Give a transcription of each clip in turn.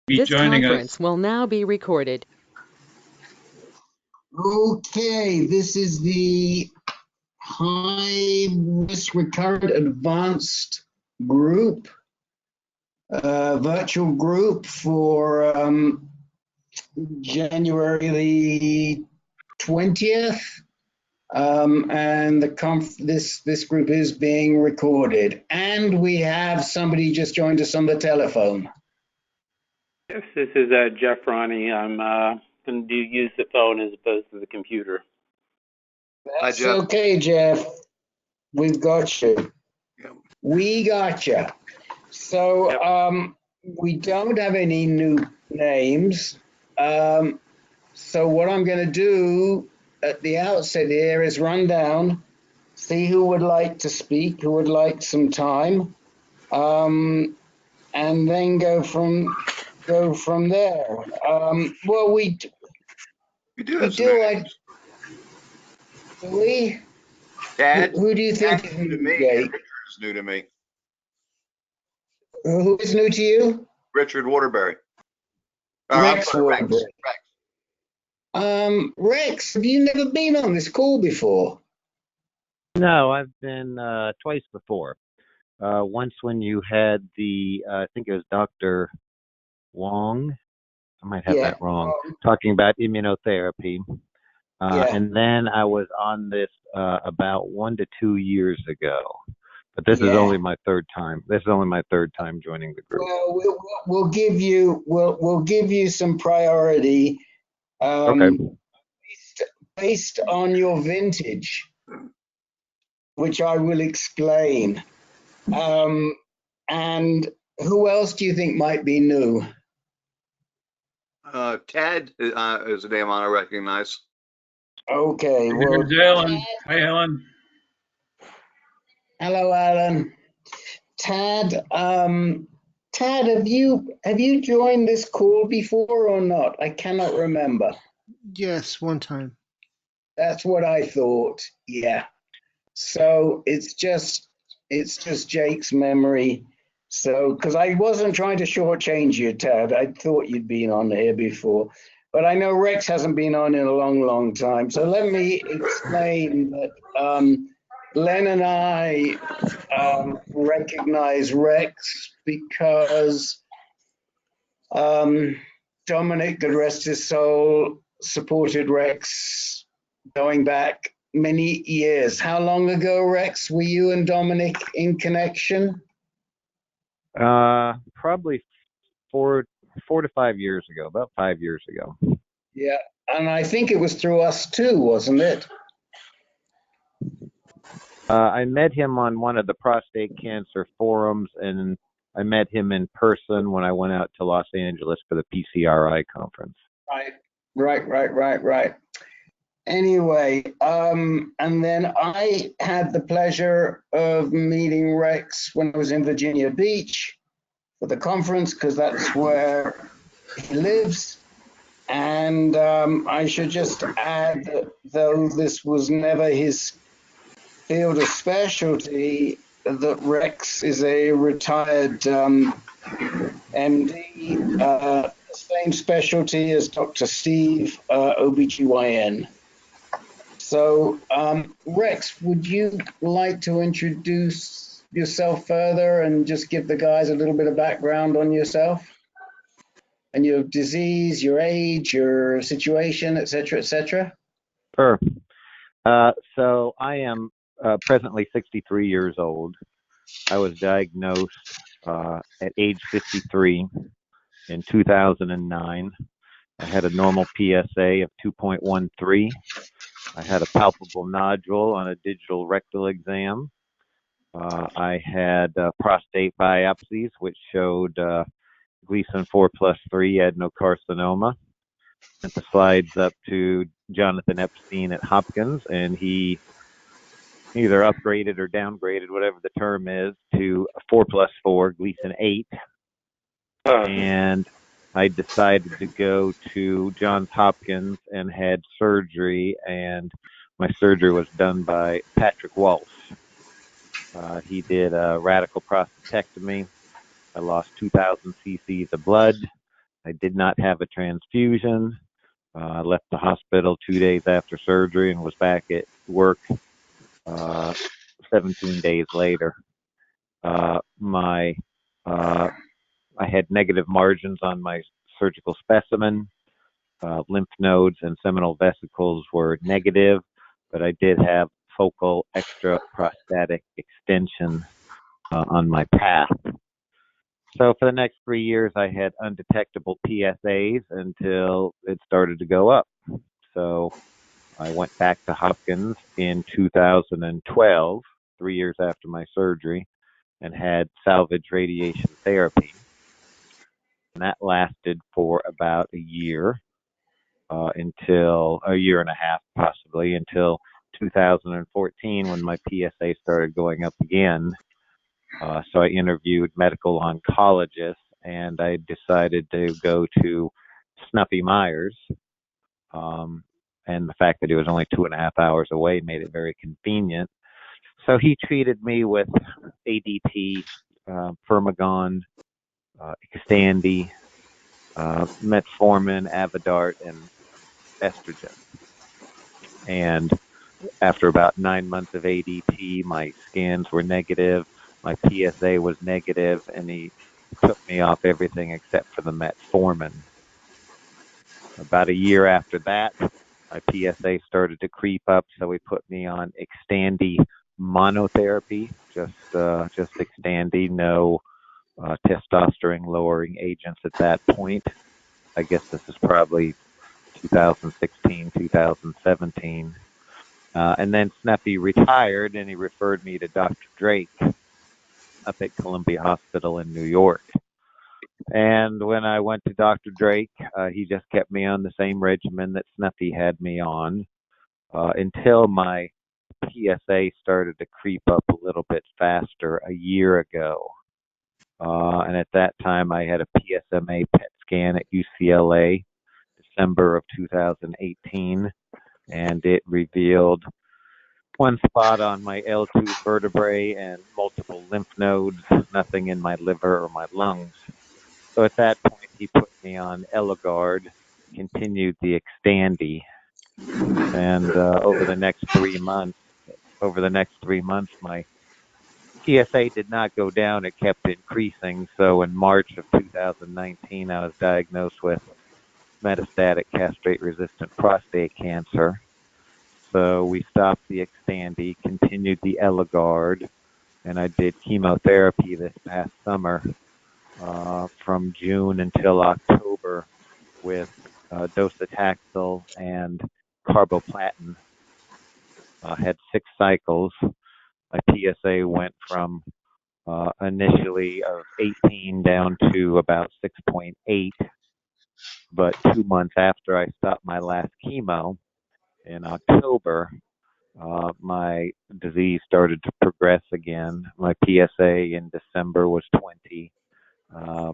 This conference will now be recorded. Okay, this is the high risk recurrent advanced group, virtual group for January the 20th. And this group is being recorded. And we have somebody just joined us on the telephone. Yes, this is Jeff Ronnie. I'm going to use the phone as opposed to the computer. That's okay, Jeff. We've got you. Yep. We got you. So yep. We don't have any new names. So what I'm going to do at the outset here is run down, see who would like to speak, who would like some time, and then go from there. Well, we do like. Do we? Dad? Who do you think is new to me? Richard's new to me. Who is new to you? Richard Waterbury. Rex Waterbury. Rex, have you never been on this call before? No, I've been twice before. Once when you had the, I think it was Dr. Wong, I might have that wrong, talking about immunotherapy. And then I was on this about 1 to 2 years ago. But this is only my third time. This is only my third time joining the group. Well, we'll give you some priority. Okay. Based on your vintage, which I will explain. And who else do you think might be new? Ted is a name I recognize. Okay. Well, here's Alan. Hi, Alan. Hello, Alan. Tad, Tad, have you joined this call before or not? I cannot remember. Yes, one time. That's what I thought. Yeah. So it's just Jake's memory. So, because I wasn't trying to shortchange you, Tad. I thought you'd been on here before, but I know Rex hasn't been on in a long, long time. So let me explain that Len and I recognize Rex because Dominic, God rest his soul, supported Rex going back many years. How long ago, Rex, were you and Dominic in connection? Probably four to 5 years ago, about 5 years ago. Yeah, and I think it was through us too, wasn't it? I met him on one of the prostate cancer forums, and I met him in person when I went out to Los Angeles for the PCRI conference. Right. Anyway, and then I had the pleasure of meeting Rex when I was in Virginia Beach for the conference, because that's where he lives. And I should just add that though this was never his field of specialty, that Rex is a retired MD, same specialty as Dr. Steve, OBGYN. So, Rex, would you like to introduce yourself further and just give the guys a little bit of background on yourself and your disease, your age, your situation, et cetera, et cetera? Sure. So I am presently 63 years old. I was diagnosed at age 53 in 2009. I had a normal PSA of 2.13. I had a palpable nodule on a digital rectal exam. I had prostate biopsies, which showed Gleason 4+3 adenocarcinoma. Sent the slides up to Jonathan Epstein at Hopkins, and he either upgraded or downgraded, whatever the term is, to 4+4 Gleason 8. And I decided to go to Johns Hopkins and had surgery, and my surgery was done by Patrick Walsh. He did a radical prostatectomy. I lost 2,000 cc's of blood. I did not have a transfusion. I left the hospital 2 days after surgery and was back at work 17 days later. I had negative margins on my surgical specimen. Lymph nodes and seminal vesicles were negative, but I did have focal extraprostatic extension on my path. So for the next 3 years, I had undetectable PSAs until it started to go up. So I went back to Hopkins in 2012, 3 years after my surgery, and had salvage radiation therapy. And that lasted for about a year, until a year and a half, possibly, until 2014 when my PSA started going up again. So I interviewed medical oncologists, and I decided to go to Snuffy Myers. And the fact that it was only 2.5 hours away made it very convenient. So he treated me with ADT, Firmagon, Xtandi, metformin, Avodart, and estrogen. And after about 9 months of ADT, my scans were negative, my PSA was negative, and he took me off everything except for the metformin. About a year after that, my PSA started to creep up, so he put me on Xtandi monotherapy, just Xtandi, no testosterone lowering agents at that point. I guess this is probably 2016, 2017. And then Snuffy retired, and he referred me to Dr. Drake up at Columbia Hospital in New York. And when I went to Dr. Drake, he just kept me on the same regimen that Snuffy had me on until my PSA started to creep up a little bit faster a year ago. And at that time, I had a PSMA PET scan at UCLA, December of 2018, and it revealed one spot on my L2 vertebrae and multiple lymph nodes, nothing in my liver or my lungs. So at that point, he put me on Eligard, continued the Xtandi, and over the next 3 months, my PSA did not go down; it kept increasing. So in March of 2019, I was diagnosed with metastatic castrate-resistant prostate cancer. So we stopped the Xtandi, continued the Eligard, and I did chemotherapy this past summer from June until October with docetaxel and carboplatin. Had 6 cycles. My PSA went from initially of 18 down to about 6.8. But 2 months after I stopped my last chemo in October, my disease started to progress again. My PSA in December was 20.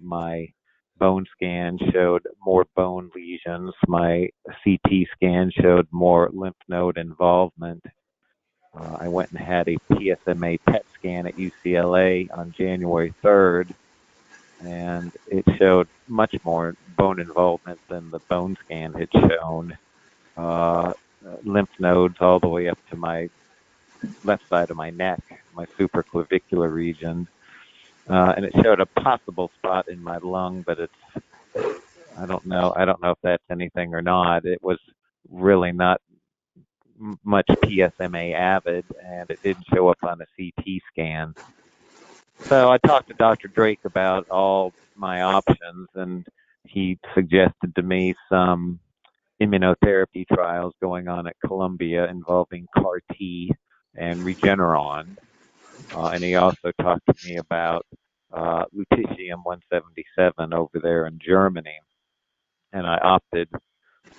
My bone scan showed more bone lesions. My CT scan showed more lymph node involvement. I went and had a PSMA PET scan at UCLA on January 3rd, and it showed much more bone involvement than the bone scan had shown. Lymph nodes all the way up to my left side of my neck, my supraclavicular region. And it showed a possible spot in my lung, but I don't know if that's anything or not. It was really not much PSMA avid, and it didn't show up on a CT scan. So I talked to Dr. Drake about all my options, and he suggested to me some immunotherapy trials going on at Columbia involving CAR-T and Regeneron. And he also talked to me about lutetium-177 over there in Germany. And I opted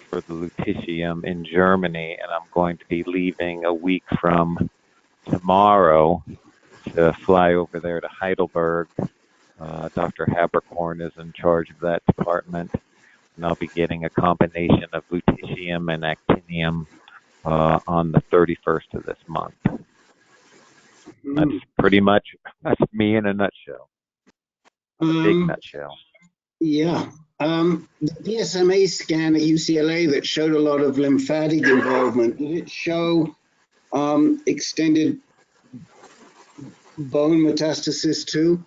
for the lutetium in Germany, and I'm going to be leaving a week from tomorrow to fly over there to Heidelberg. Dr. Haberkorn is in charge of that department, and I'll be getting a combination of lutetium and actinium on the 31st of this month. That's me in a nutshell. A big nutshell. Yeah. The PSMA scan at UCLA that showed a lot of lymphatic involvement, did it show extended bone metastasis too?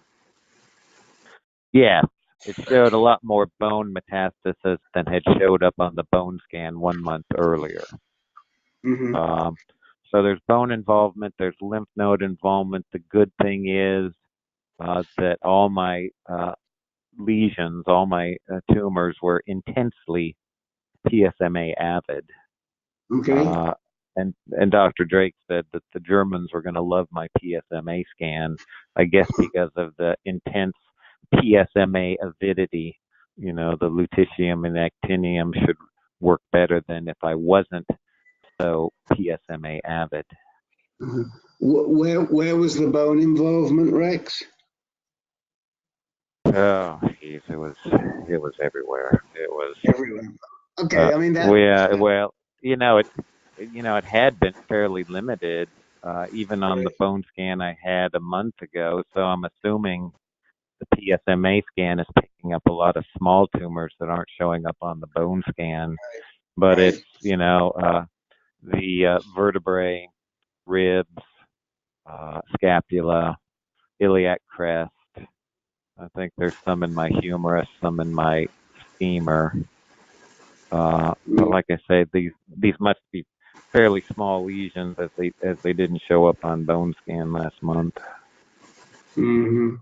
Yeah, it showed a lot more bone metastasis than had showed up on the bone scan 1 month earlier. Mm-hmm. So there's bone involvement, there's lymph node involvement. The good thing is that all my lesions, all my tumors were intensely PSMA avid. Okay. And Dr. Drake said that the Germans were going to love my PSMA scan, I guess because of the intense PSMA avidity. You know, the lutetium and actinium should work better than if I wasn't so PSMA avid. Mm-hmm. Where was the bone involvement, Rex? Oh, geez, it was everywhere. It was everywhere. Okay, I mean that. Well, it had been fairly limited, even on the bone scan I had a month ago. So I'm assuming the PSMA scan is picking up a lot of small tumors that aren't showing up on the bone scan. But Right. it's the vertebrae, ribs, scapula, iliac crest. I think there's some in my humerus, some in my femur. But like I say, these must be fairly small lesions as they didn't show up on bone scan last month. Mm-hmm.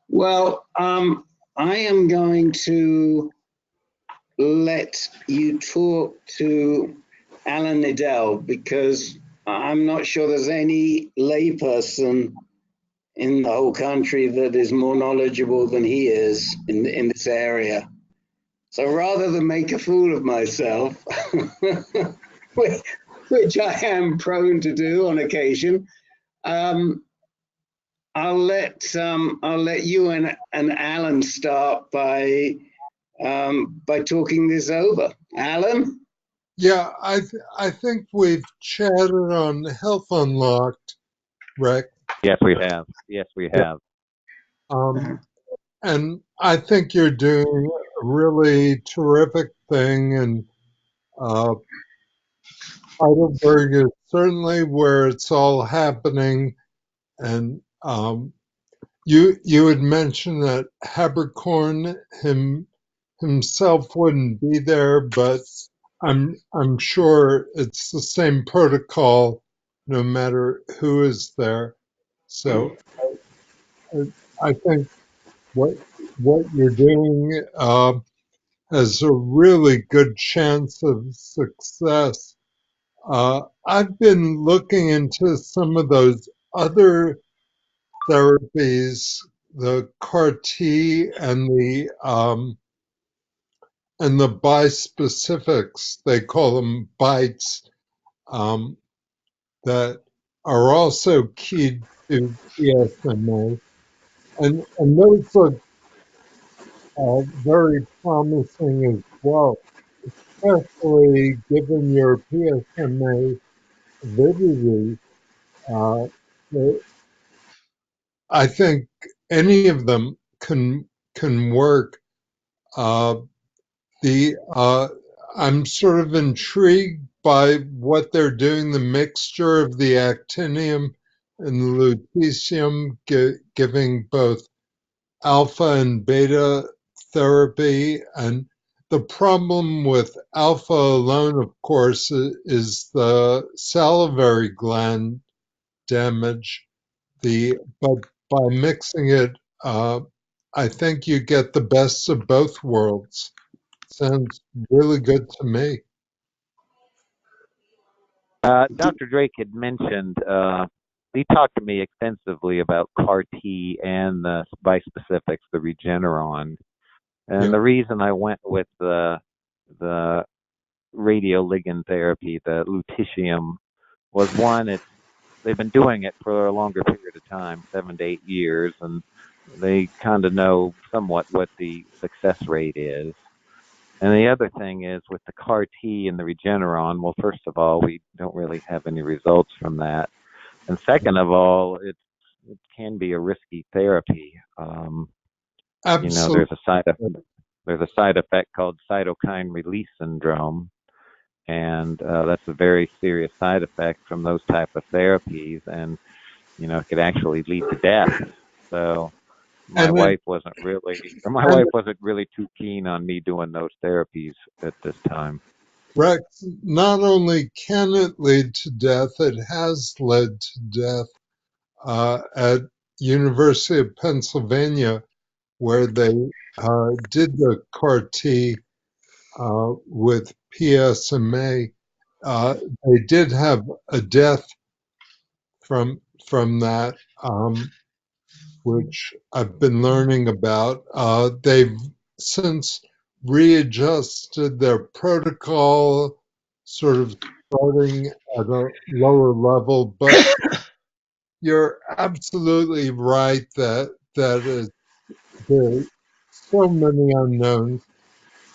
Well, I am going to let you talk to Alan Liddell because I'm not sure there's any layperson in the whole country that is more knowledgeable than he is in this area. So rather than make a fool of myself, which I am prone to do on occasion, I'll let you and Alan start by talking this over. Alan? Yeah, I think we've chatted on Health Unlocked, Rick. Yes, we have. Yes, we have. And I think you're doing a really terrific thing, and Heidelberg is certainly where it's all happening. And you had mentioned that Habercorn himself wouldn't be there, but I'm sure it's the same protocol no matter who is there. So I think what you're doing has a really good chance of success. I've been looking into some of those other therapies, the CAR T and the BiSpecifics, they call them BiTEs, that are also keyed to PSMA. And those look very promising as well, especially given your PSMA avidity. I think any of them can work. I'm sort of intrigued by what they're doing, the mixture of the actinium and the lutetium, giving both alpha and beta therapy. And the problem with alpha alone, of course, is the salivary gland damage. But by mixing it, I think you get the best of both worlds. Sounds really good to me. Dr. Drake had mentioned, he talked to me extensively about CAR T and the bispecifics, the Regeneron. And the reason I went with the radioligand therapy, the lutetium, was one, they've been doing it for a longer period of time, 7 to 8 years, and they kind of know somewhat what the success rate is. And the other thing is with the CAR T and the Regeneron, well, first of all, we don't really have any results from that. And second of all, it can be a risky therapy. Absolutely. There's a side effect. there's a side effect called cytokine release syndrome, and that's a very serious side effect from those type of therapies, and it could actually lead to death. So my wife wasn't really too keen on me doing those therapies at this time. Rex, not only can it lead to death, it has led to death at University of Pennsylvania, where they did the CAR T with PSMA. They did have a death from that, which I've been learning about. They've since readjusted their protocol, sort of starting at a lower level, but you're absolutely right that there's so many unknowns.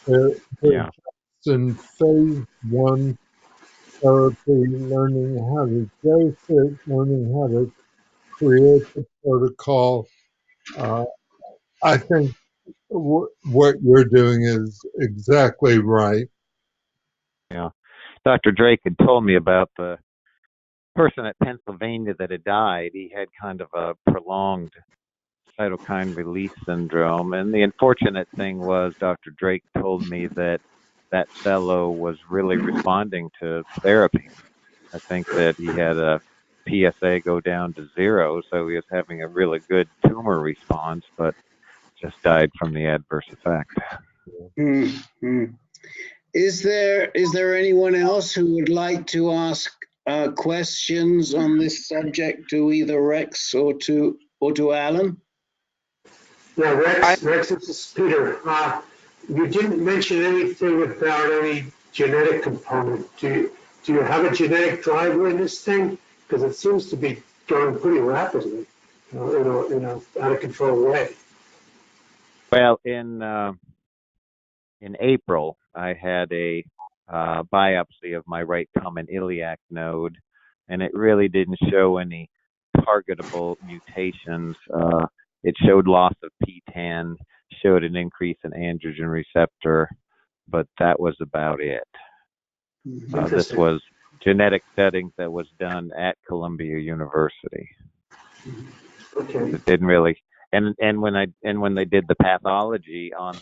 They're just in phase 1 therapy, learning how to dose it, learning how to create the protocol. I think what you're doing is exactly right. Yeah. Dr. Drake had told me about the person at Pennsylvania that had died. He had kind of a prolonged cytokine release syndrome. And the unfortunate thing was Dr. Drake told me that fellow was really responding to therapy. I think that he had a PSA go down to 0, so he was having a really good tumor response, but just died from the adverse effect. Mm-hmm. Is there anyone else who would like to ask questions on this subject to either Rex or to Alan? Yeah, Rex, this is Peter. You didn't mention anything about any genetic component. Do you have a genetic driver in this thing? Because it seems to be going pretty rapidly, in a out of control way. Well, in April, I had a biopsy of my right common iliac node, and it really didn't show any targetable mutations. It showed loss of PTEN, showed an increase in androgen receptor, but that was about it. This was genetic settings that was done at Columbia University. Okay. It didn't really, and when they did the pathology on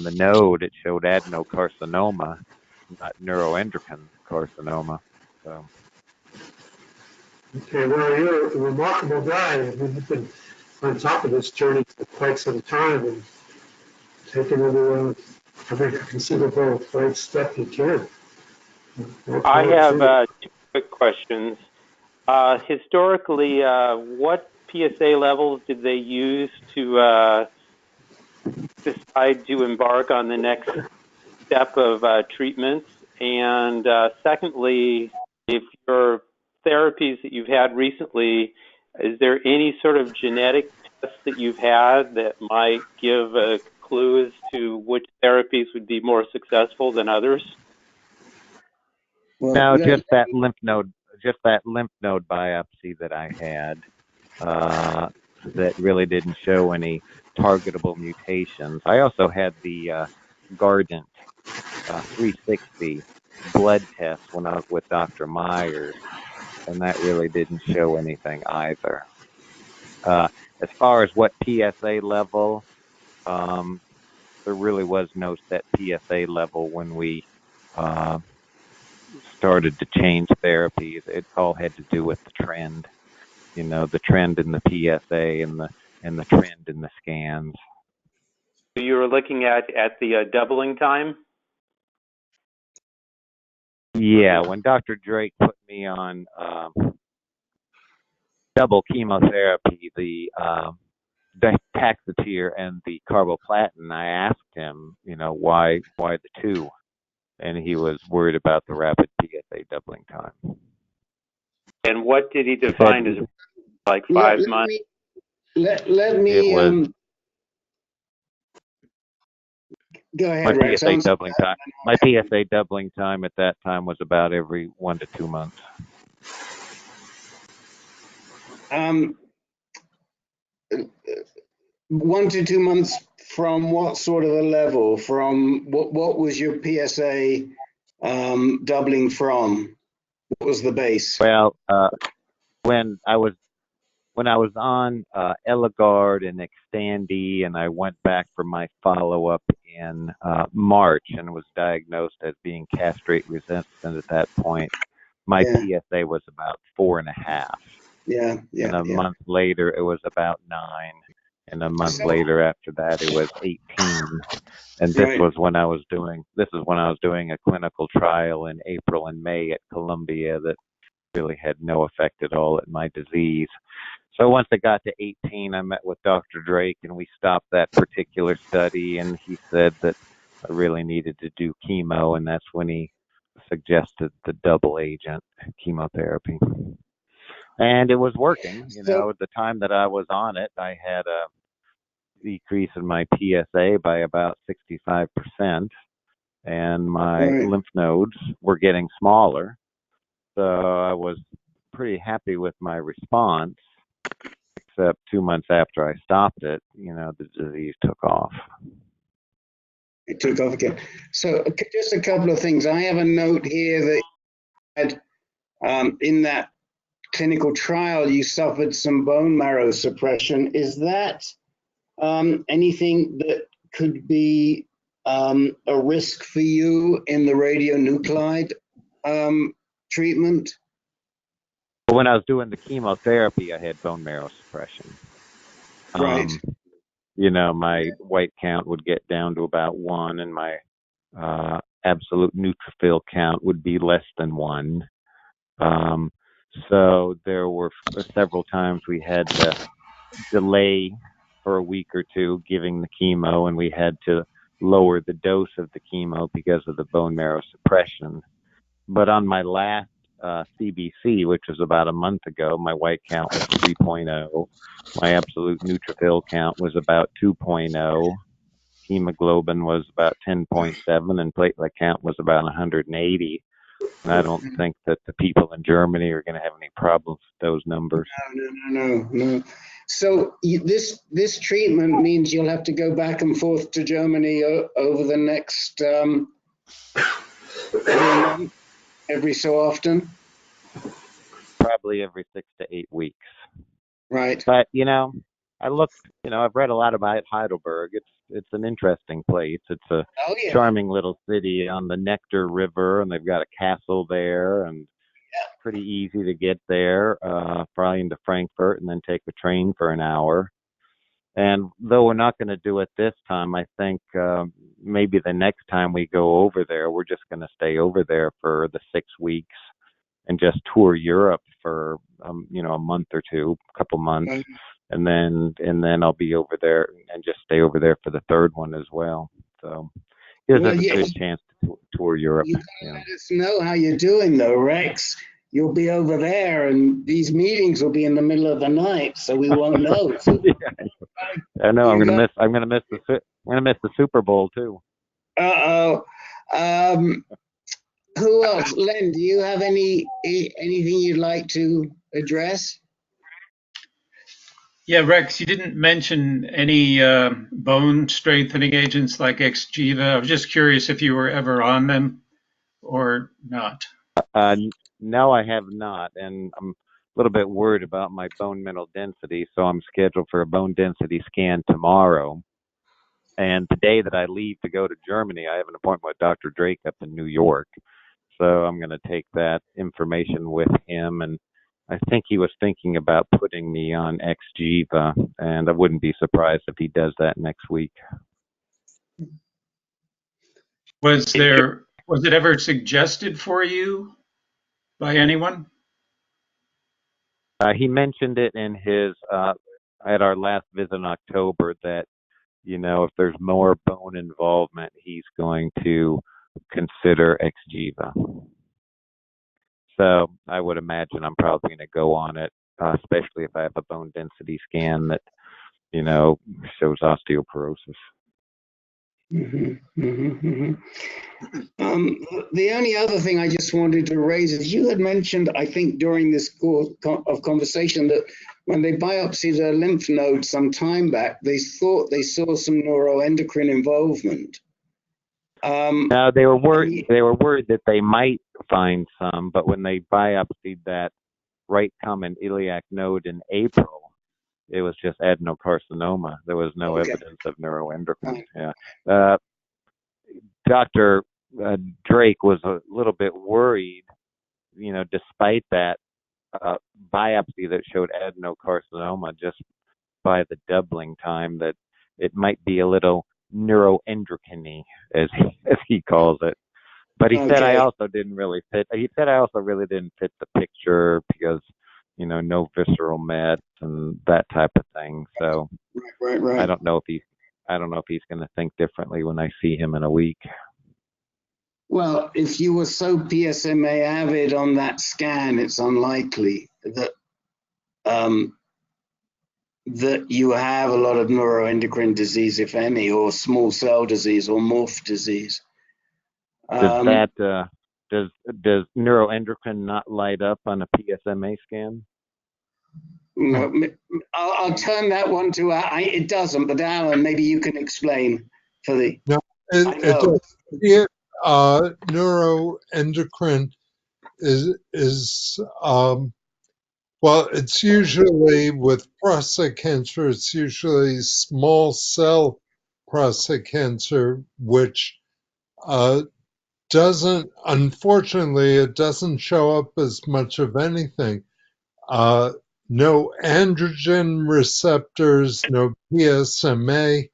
the node, it showed adenocarcinoma, not neuroendocrine carcinoma. So. Okay, well, you're a remarkable guy. I mean, you've been on top of this journey for quite some time and taken every conceivable right step you can. I have 2 quick questions. Historically, what PSA levels did they use to decide to embark on the next step of treatments? And secondly, if your therapies that you've had recently, is there any sort of genetic tests that you've had that might give a clue as to which therapies would be more successful than others? Well, no, just that lymph node biopsy that I had that really didn't show any targetable mutations. I also had the Guardant 360 blood test when I was with Dr. Myers, and that really didn't show anything either. As far as what PSA level, there really was no set PSA level when we started to change therapies. It all had to do with the trend, the trend in the PSA and the trend in the scans. So you were looking at the doubling time? Yeah, when Dr. Drake put me on double chemotherapy, the Taxotere and the carboplatin, I asked him, why the 2, and he was worried about the rapid PSA doubling time. And what did he define as like 5 months? Let me go ahead, Rex. My PSA doubling time at that time was about every 1 to 2 months. 1 to 2 months from what sort of a level? From what was your PSA doubling from? What was the base? Well, when I was on Eligard and Xtandi, and I went back for my follow-up in March and was diagnosed as being castrate resistant at that point, my PSA was about 4.5. Yeah. And a month later, it was about 9. And a month later after that, it was 18. And this was when I was doing a clinical trial in April and May at Columbia that really had no effect at all at my disease. So once I got to 18, I met with Dr. Drake, and we stopped that particular study, and he said that I really needed to do chemo, and that's when he suggested the double agent chemotherapy. And it was working. At the time that I was on it, I had a decrease in my PSA by about 65%, and my lymph nodes were getting smaller. So I was pretty happy with my response, except 2 months after I stopped it, the disease took off. It took off again. So just a couple of things. I have a note here that you had, in that clinical trial, you suffered some bone marrow suppression. Is that anything that could be a risk for you in the radionuclide treatment? When I was doing the chemotherapy, I had bone marrow suppression. Right. My white count would get down to about 1, and my absolute neutrophil count would be less than 1. So there were several times we had to delay for a week or two giving the chemo, and we had to lower the dose of the chemo because of the bone marrow suppression. But on my last CBC, which was about a month ago, my white count was 3.0. My absolute neutrophil count was about 2.0. Hemoglobin was about 10.7, and platelet count was about 180. And I don't think that the people in Germany are going to have any problems with those numbers. No. So this treatment means you'll have to go back and forth to Germany over the next every so often? Probably every 6 to 8 weeks. Right. But, I looked, I've read a lot about Heidelberg. It's an interesting place. It's a charming little city on the Nectar River, and they've got a castle there, and pretty easy to get there, fly into Frankfurt and then take a train for an hour. And though we're not going to do it this time, I think maybe the next time we go over there, we're just going to stay over there for the 6 weeks and just tour Europe for a month or two, a couple months. Right. And then I'll be over there and just stay over there for the third one as well. So it gives us a good chance to tour Europe. You gotta let us know how you're doing, though, Rex. You'll be over there, and these meetings will be in the middle of the night, so we won't know. I know. I'm gonna miss the Super Bowl too. Who else? Len, do you have anything you'd like to address? Yeah, Rex, you didn't mention any bone strengthening agents like Xgeva. I was just curious if you were ever on them or not. No, I have not, and I'm a little bit worried about my bone mineral density, so I'm scheduled for a bone density scan tomorrow. And the day that I leave to go to Germany, I have an appointment with Dr. Drake up in New York. So I'm going to take that information with him, and I think he was thinking about putting me on Xgeva, and I wouldn't be surprised if he does that next week. Was it ever suggested for you by anyone? He mentioned it in his at our last visit in October that, if there's more bone involvement, he's going to consider Xgeva. So I would imagine I'm probably going to go on it, especially if I have a bone density scan that, shows osteoporosis. Mm-hmm, mm-hmm, mm-hmm. The only other thing I just wanted to raise is you had mentioned, I think, during this course of conversation that when they biopsied a lymph node some time back, they thought they saw some neuroendocrine involvement. Now they were worried. They were worried that they might find some, but when they biopsied that right common iliac node in April, it was just adenocarcinoma. There was no evidence of neuroendocrine. Yeah. Dr. Drake was a little bit worried, despite that biopsy that showed adenocarcinoma just by the doubling time, that it might be a little neuroendocrine, as he calls it. But he said I also didn't really fit. He said I also really didn't fit the picture because, no visceral mets and that type of thing. So right. I don't know if he's going to think differently when I see him in a week. Well, if you were so PSMA avid on that scan, it's unlikely that that you have a lot of neuroendocrine disease, if any, or small cell disease or morph disease. Does neuroendocrine not light up on a PSMA scan? No, I'll turn that one to it doesn't, but Alan, maybe you can explain for the. No, neuroendocrine is well, it's usually with prostate cancer. It's usually small cell prostate cancer, which unfortunately, it doesn't show up as much of anything. No androgen receptors, no PSMA,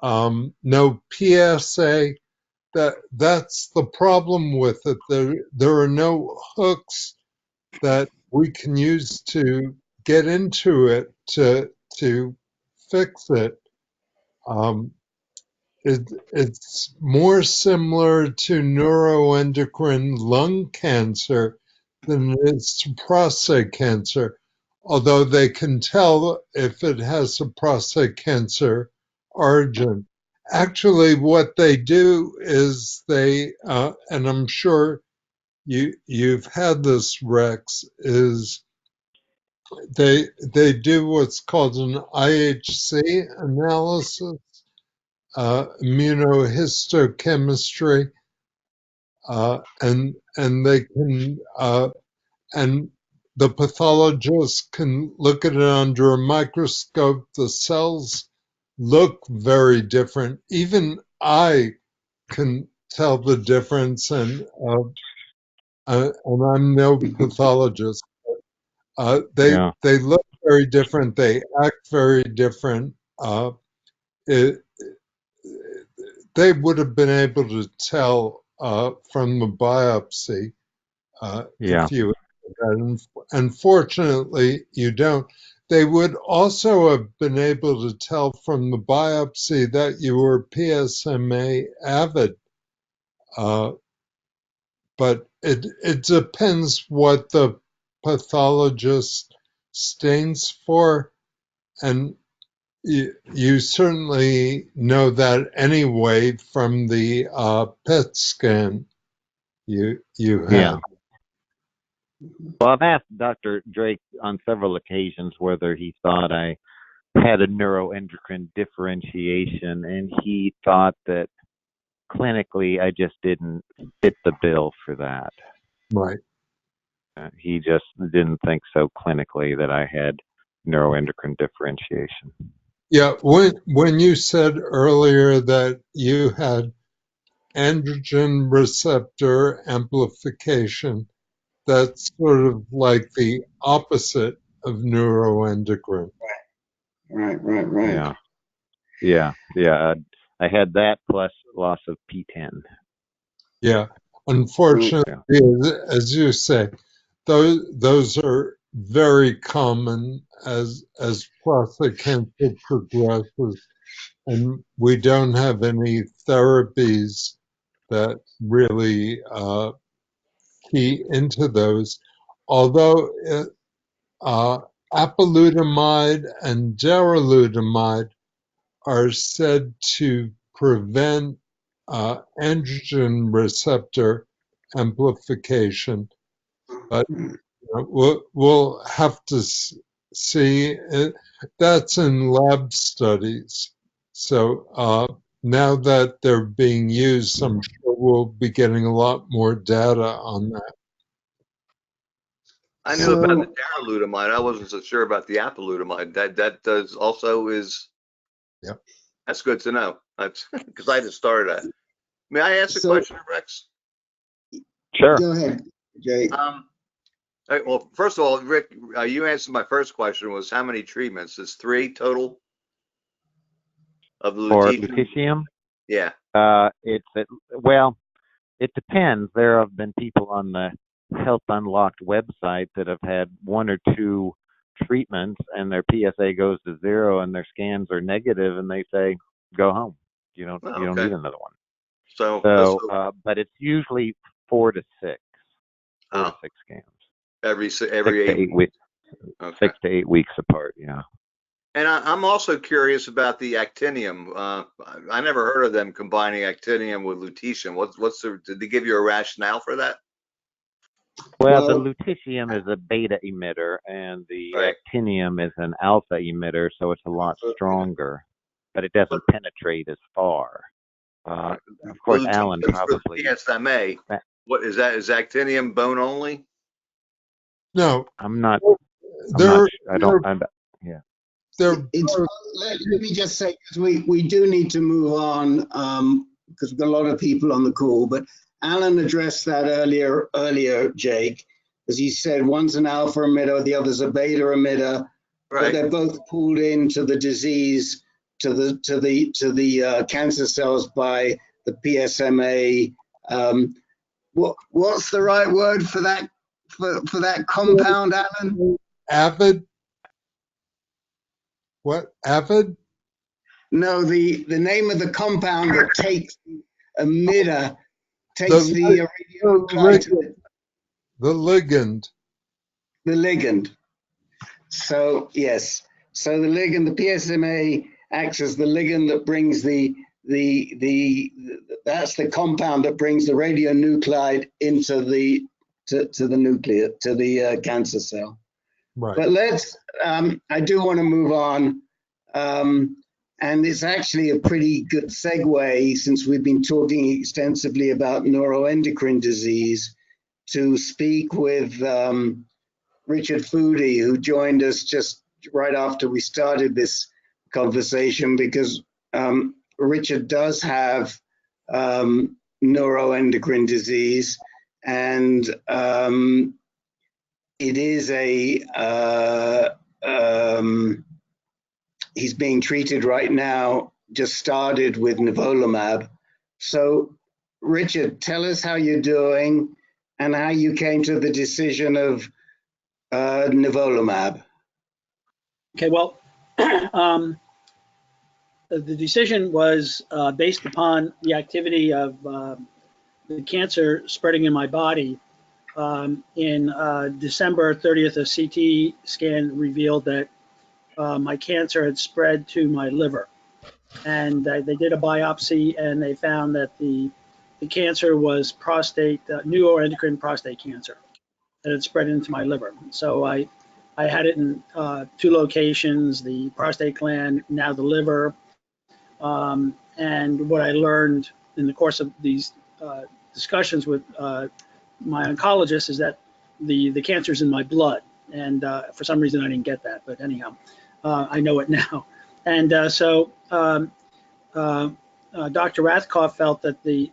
no PSA. That's the problem with it. There are no hooks that we can use to get into it to fix it. It's more similar to neuroendocrine lung cancer than it is to prostate cancer, although they can tell if it has a prostate cancer origin. Actually, what they do is and I'm sure you've had this, Rex, is they do what's called an IHC analysis, immunohistochemistry, and they can and the pathologist can look at it under a microscope. The cells look very different. Even I can tell the difference, and I'm no pathologist. They look very different. They act very different. They would have been able to tell from the biopsy if you had. Unfortunately, you don't. They would also have been able to tell from the biopsy that you were PSMA avid. But it depends what the pathologist stains for, and you certainly know that anyway from the PET scan you have. Yeah. Well, I've asked Dr. Drake on several occasions whether he thought I had a neuroendocrine differentiation, and he thought that clinically I just didn't fit the bill for that. Right. He just didn't think so clinically that I had neuroendocrine differentiation. Yeah, when you said earlier that you had androgen receptor amplification, that's sort of like the opposite of neuroendocrine. Right. Yeah. I had that plus loss of P10. Yeah. Unfortunately, as you say, those are very common as prostate cancer progresses, and we don't have any therapies that really key into those. Although apalutamide and darolutamide are said to prevent androgen receptor amplification. But we'll have to see. That's in lab studies. So now that they're being used, I'm sure we'll be getting a lot more data on that. I knew about the darolutamide. I wasn't so sure about the apalutamide. That does also is. Yep. That's good to know. That's because I just started that. May I ask a question, Rex? Sure. Go ahead, Jay. Well, first of all, Rick, you answered my first question. Was how many treatments? It's 3 total of the For lutetium. lutetium? Yeah. Well, it depends. There have been people on the Health Unlocked website that have had 1 or 2 treatments and their PSA goes to 0 and their scans are negative and they say, go home. You don't need another one. But it's usually 4 to 6. 4 to 6 scans. Every 6 8 to 8 weeks. Okay. 6 to 8 weeks apart, yeah. And I'm also curious about the actinium. I never heard of them combining actinium with lutetium. Did they give you a rationale for that? Well, the lutetium is a beta emitter, and the actinium is an alpha emitter, so it's a lot stronger, but it doesn't penetrate as far. Of course, Alan probably. PSMA. What is that? Is actinium bone only? No, I'm not. Yeah. Let me just say, because we do need to move on, because we've got a lot of people on the call, but Alan addressed that earlier, Jake, as he said, one's an alpha emitter, the other's a beta emitter, but they're both pulled into the disease, to the cancer cells by the PSMA. What's the right word for that for that compound, Alan? Avid. What? Avid? No, the name of the compound that takes the emitter, takes the ligand. The ligand. So yes, so the ligand, the PSMA acts as the ligand that brings that's the compound that brings the radionuclide into the nuclear, to the cancer cell. Right. But let's, I do want to move on. And it's actually a pretty good segue, since we've been talking extensively about neuroendocrine disease, to speak with Richard Foodie, who joined us just right after we started this conversation, because Richard does have neuroendocrine disease, and it is he's being treated right now, just started with Nivolumab. So, Richard, tell us how you're doing and how you came to the decision of Nivolumab. Okay, well, the decision was based upon the activity of the cancer spreading in my body. In December 30th, a CT scan revealed that my cancer had spread to my liver, and they did a biopsy and they found that the cancer was neuroendocrine prostate cancer that had spread into my liver. So I had it in 2 locations, the prostate gland, now the liver. And what I learned in the course of these discussions with my oncologist is that the cancer's in my blood. And for some reason I didn't get that, but anyhow, I know it now. And so Dr. Rathkoff felt that the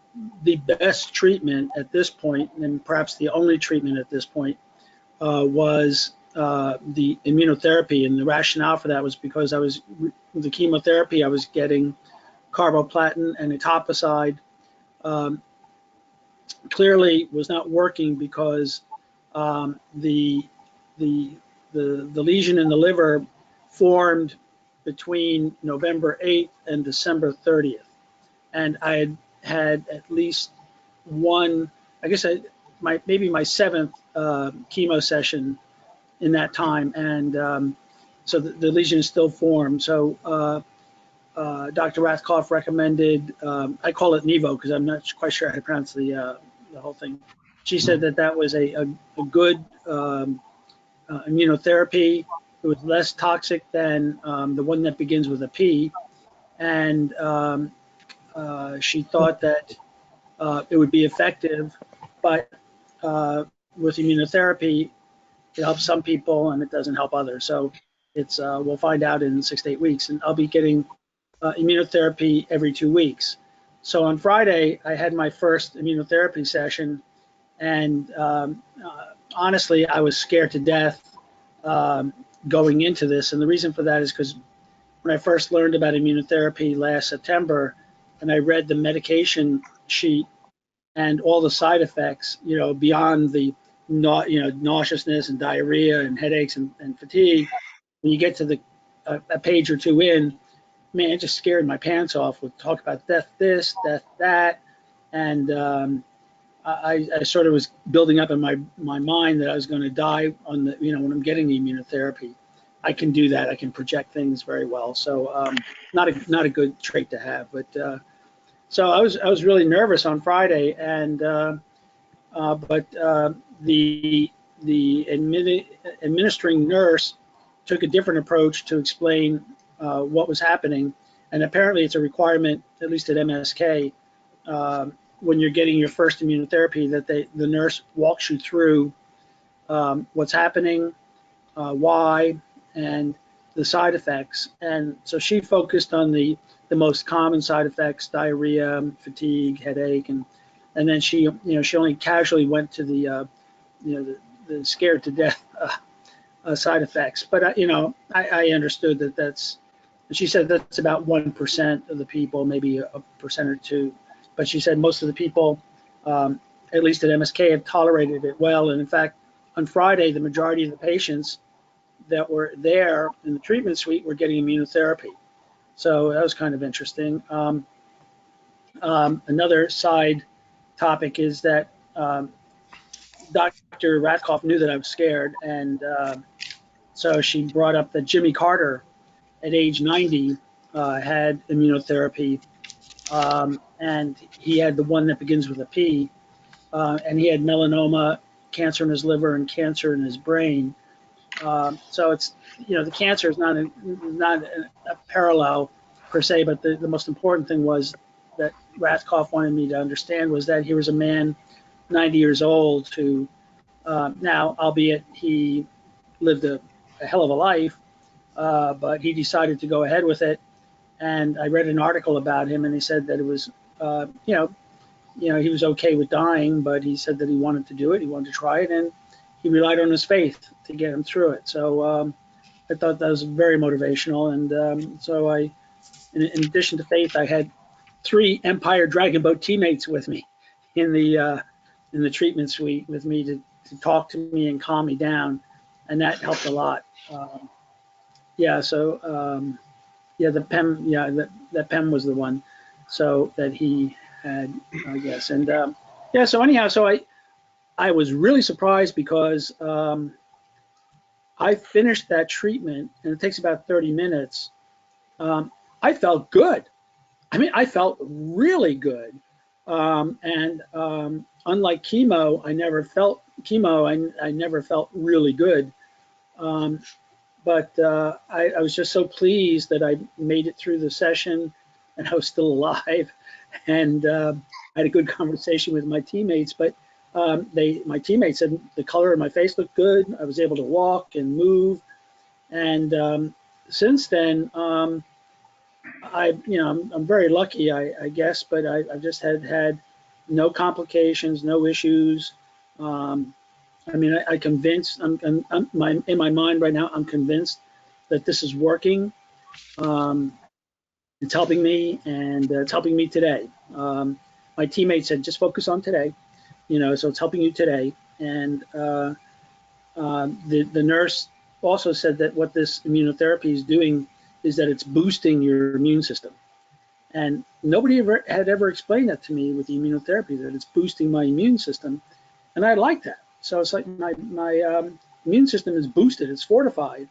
best treatment at this point, and perhaps the only treatment at this point, was the immunotherapy. And the rationale for that was because with the chemotherapy, I was getting carboplatin and etoposide. Clearly was not working because the lesion in the liver formed between November 8th and December 30th. And I had at least one, I guess maybe my 7th chemo session in that time. And so the lesion is still formed. So Dr. Rathkoff recommended, I call it Nivo because I'm not quite sure how to pronounce the whole thing. She said that that was a good immunotherapy. It was less toxic than the one that begins with a P. And she thought that it would be effective, but with immunotherapy, it helps some people and it doesn't help others. So it's we'll find out in 6 to 8 weeks, and I'll be getting immunotherapy every 2 weeks. So on Friday, I had my first immunotherapy session, and honestly, I was scared to death going into this. And the reason for that is because when I first learned about immunotherapy last September, and I read the medication sheet and all the side effects, beyond the nauseousness and diarrhea and headaches and fatigue, when you get to a page or two in, man, it just scared my pants off. With talk about death this, death that, and I sort of was building up in my mind that I was going to die on the when I'm getting the immunotherapy. I can do that. I can project things very well. So not a good trait to have, but so I was really nervous on Friday, and but the administering nurse took a different approach to explain what was happening, and apparently it's a requirement, at least at MSK, when you're getting your first immunotherapy, that the nurse walks you through what's happening, why, and the side effects. And so she focused on the most common side effects: diarrhea, fatigue, headache, and then she only casually went to the scared to death side effects. But I understood that that's. She said that's about 1% of the people, maybe a percent or two. But she said most of the people, at least at MSK, have tolerated it well. And in fact, on Friday, the majority of the patients that were there in the treatment suite were getting immunotherapy. So that was kind of interesting. Another side topic is that Dr. Rathkoff knew that I was scared, and so she brought up that Jimmy Carter, at age 90, had immunotherapy, and he had the one that begins with a P, and he had melanoma, cancer in his liver, and cancer in his brain. So it's the cancer is not a parallel per se, but the most important thing was that Rathkoff wanted me to understand was that he was a man, 90 years old, who now, albeit he lived a hell of a life, but he decided to go ahead with it. And I read an article about him, and he said that it was, he was okay with dying, but he said that he wanted to do it, he wanted to try it, and he relied on his faith to get him through it. So I thought that was very motivational, and so in addition to faith, I had 3 Empire Dragon Boat teammates with me in the treatment suite with me to talk to me and calm me down, and that helped a lot. The PEM, that PEM was the one, so that he had, I guess, and so anyhow, so I was really surprised because I finished that treatment, and it takes about 30 minutes. I felt good. I mean, I felt really good. And unlike chemo, I never felt I never felt really good. But I was just so pleased that I made it through the session, and I was still alive, and I had a good conversation with my teammates. But my teammates said the color of my face looked good. I was able to walk and move, and since then, I'm very lucky, I guess. But I've just had no complications, no issues. I mean, I convinced. In my mind right now, I'm convinced that this is working. It's helping me, and it's helping me today. My teammate said, just focus on today, so it's helping you today. And the nurse also said that what this immunotherapy is doing is that it's boosting your immune system. And nobody had ever explained that to me with the immunotherapy, that it's boosting my immune system. And I like that. So it's like my immune system is boosted, it's fortified,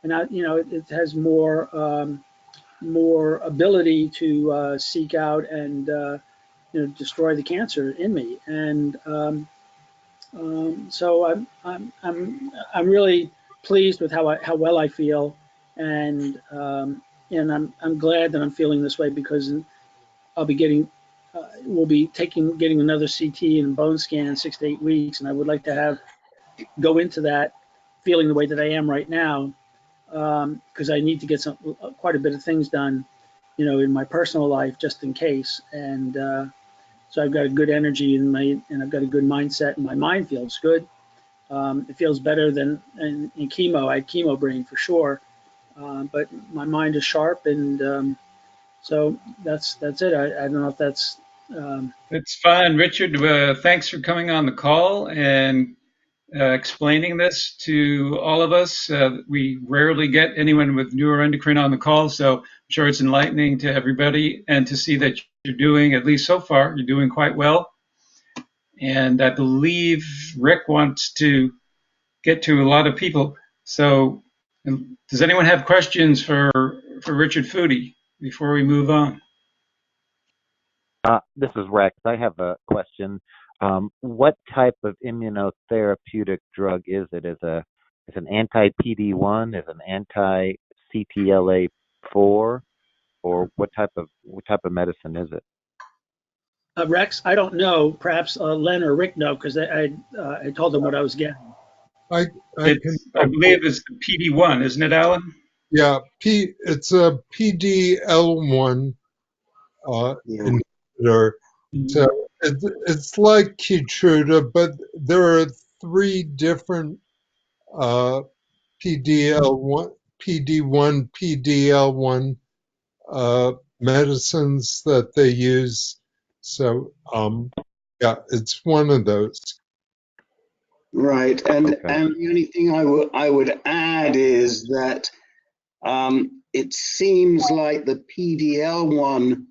and it has more more ability to seek out and destroy the cancer in me. And so I'm really pleased with how well I feel, and I'm glad that I'm feeling this way, because I'll be getting we'll be getting another CT and bone scan in 6 to 8 weeks, and I would like to go into that feeling the way that I am right now, because I need to get quite a bit of things done, in my personal life, just in case. And so I've got a good energy and I've got a good mindset, and my mind feels good. It feels better than in chemo. I had chemo brain for sure, but my mind is sharp, and so that's it. I don't know if that's. It's fine, Richard. Thanks for coming on the call and explaining this to all of us. We rarely get anyone with neuroendocrine on the call, so I'm sure it's enlightening to everybody, and to see that you're doing, at least so far, you're doing quite well. And I believe Rick wants to get to a lot of people. So does anyone have questions for Richard Foodie before we move on? This is Rex. I have a question. What type of immunotherapeutic drug is it? Is an anti-PD-1? Is an anti-CTLA-4? Or what type of medicine is it? Rex, I don't know. Perhaps Len or Rick know, because I told them what I was getting. I believe it's the PD-1, isn't it, Alan? Yeah, it's a PD-L1 inhibitor. So it's like Keytruda, but there are 3 different PD-L1, PD-1, PD-L1 medicines that they use. So yeah, it's one of those. Right, and the only thing I would add is that it seems like the PD-L1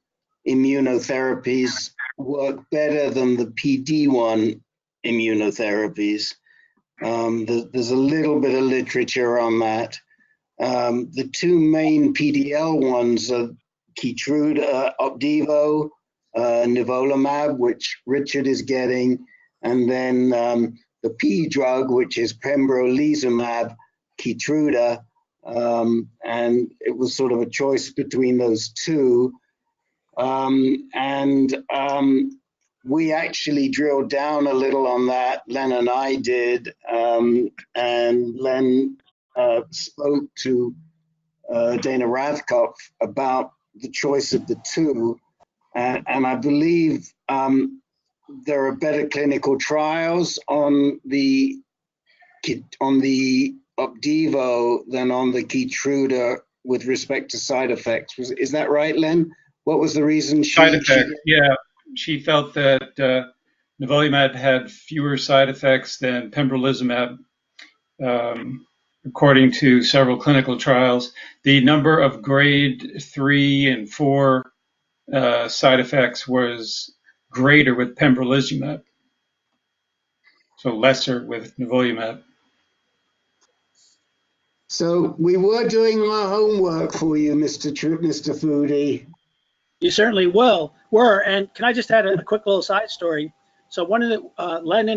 immunotherapies work better than the PD-1 immunotherapies. There's a little bit of literature on that. The 2 main PD-L1s are Keytruda, Opdivo, Nivolumab, which Richard is getting, and then the P drug, which is pembrolizumab, Keytruda, and it was sort of a choice between those 2. We actually drilled down a little on that, Len and I did, and Len spoke to Dana Rathkopf about the choice of the 2, and I believe there are better clinical trials on the Opdivo than on the Keytruda with respect to side effects. Is that right, Len? What was the reason? Side effects, yeah. She felt that nivolumab had fewer side effects than pembrolizumab, according to several clinical trials. The number of grade 3 and 4 side effects was greater with pembrolizumab, so lesser with nivolumab. So we were doing our homework for you, Mr. Foodie. You certainly were. And can I just add a quick little side story? So one of the Len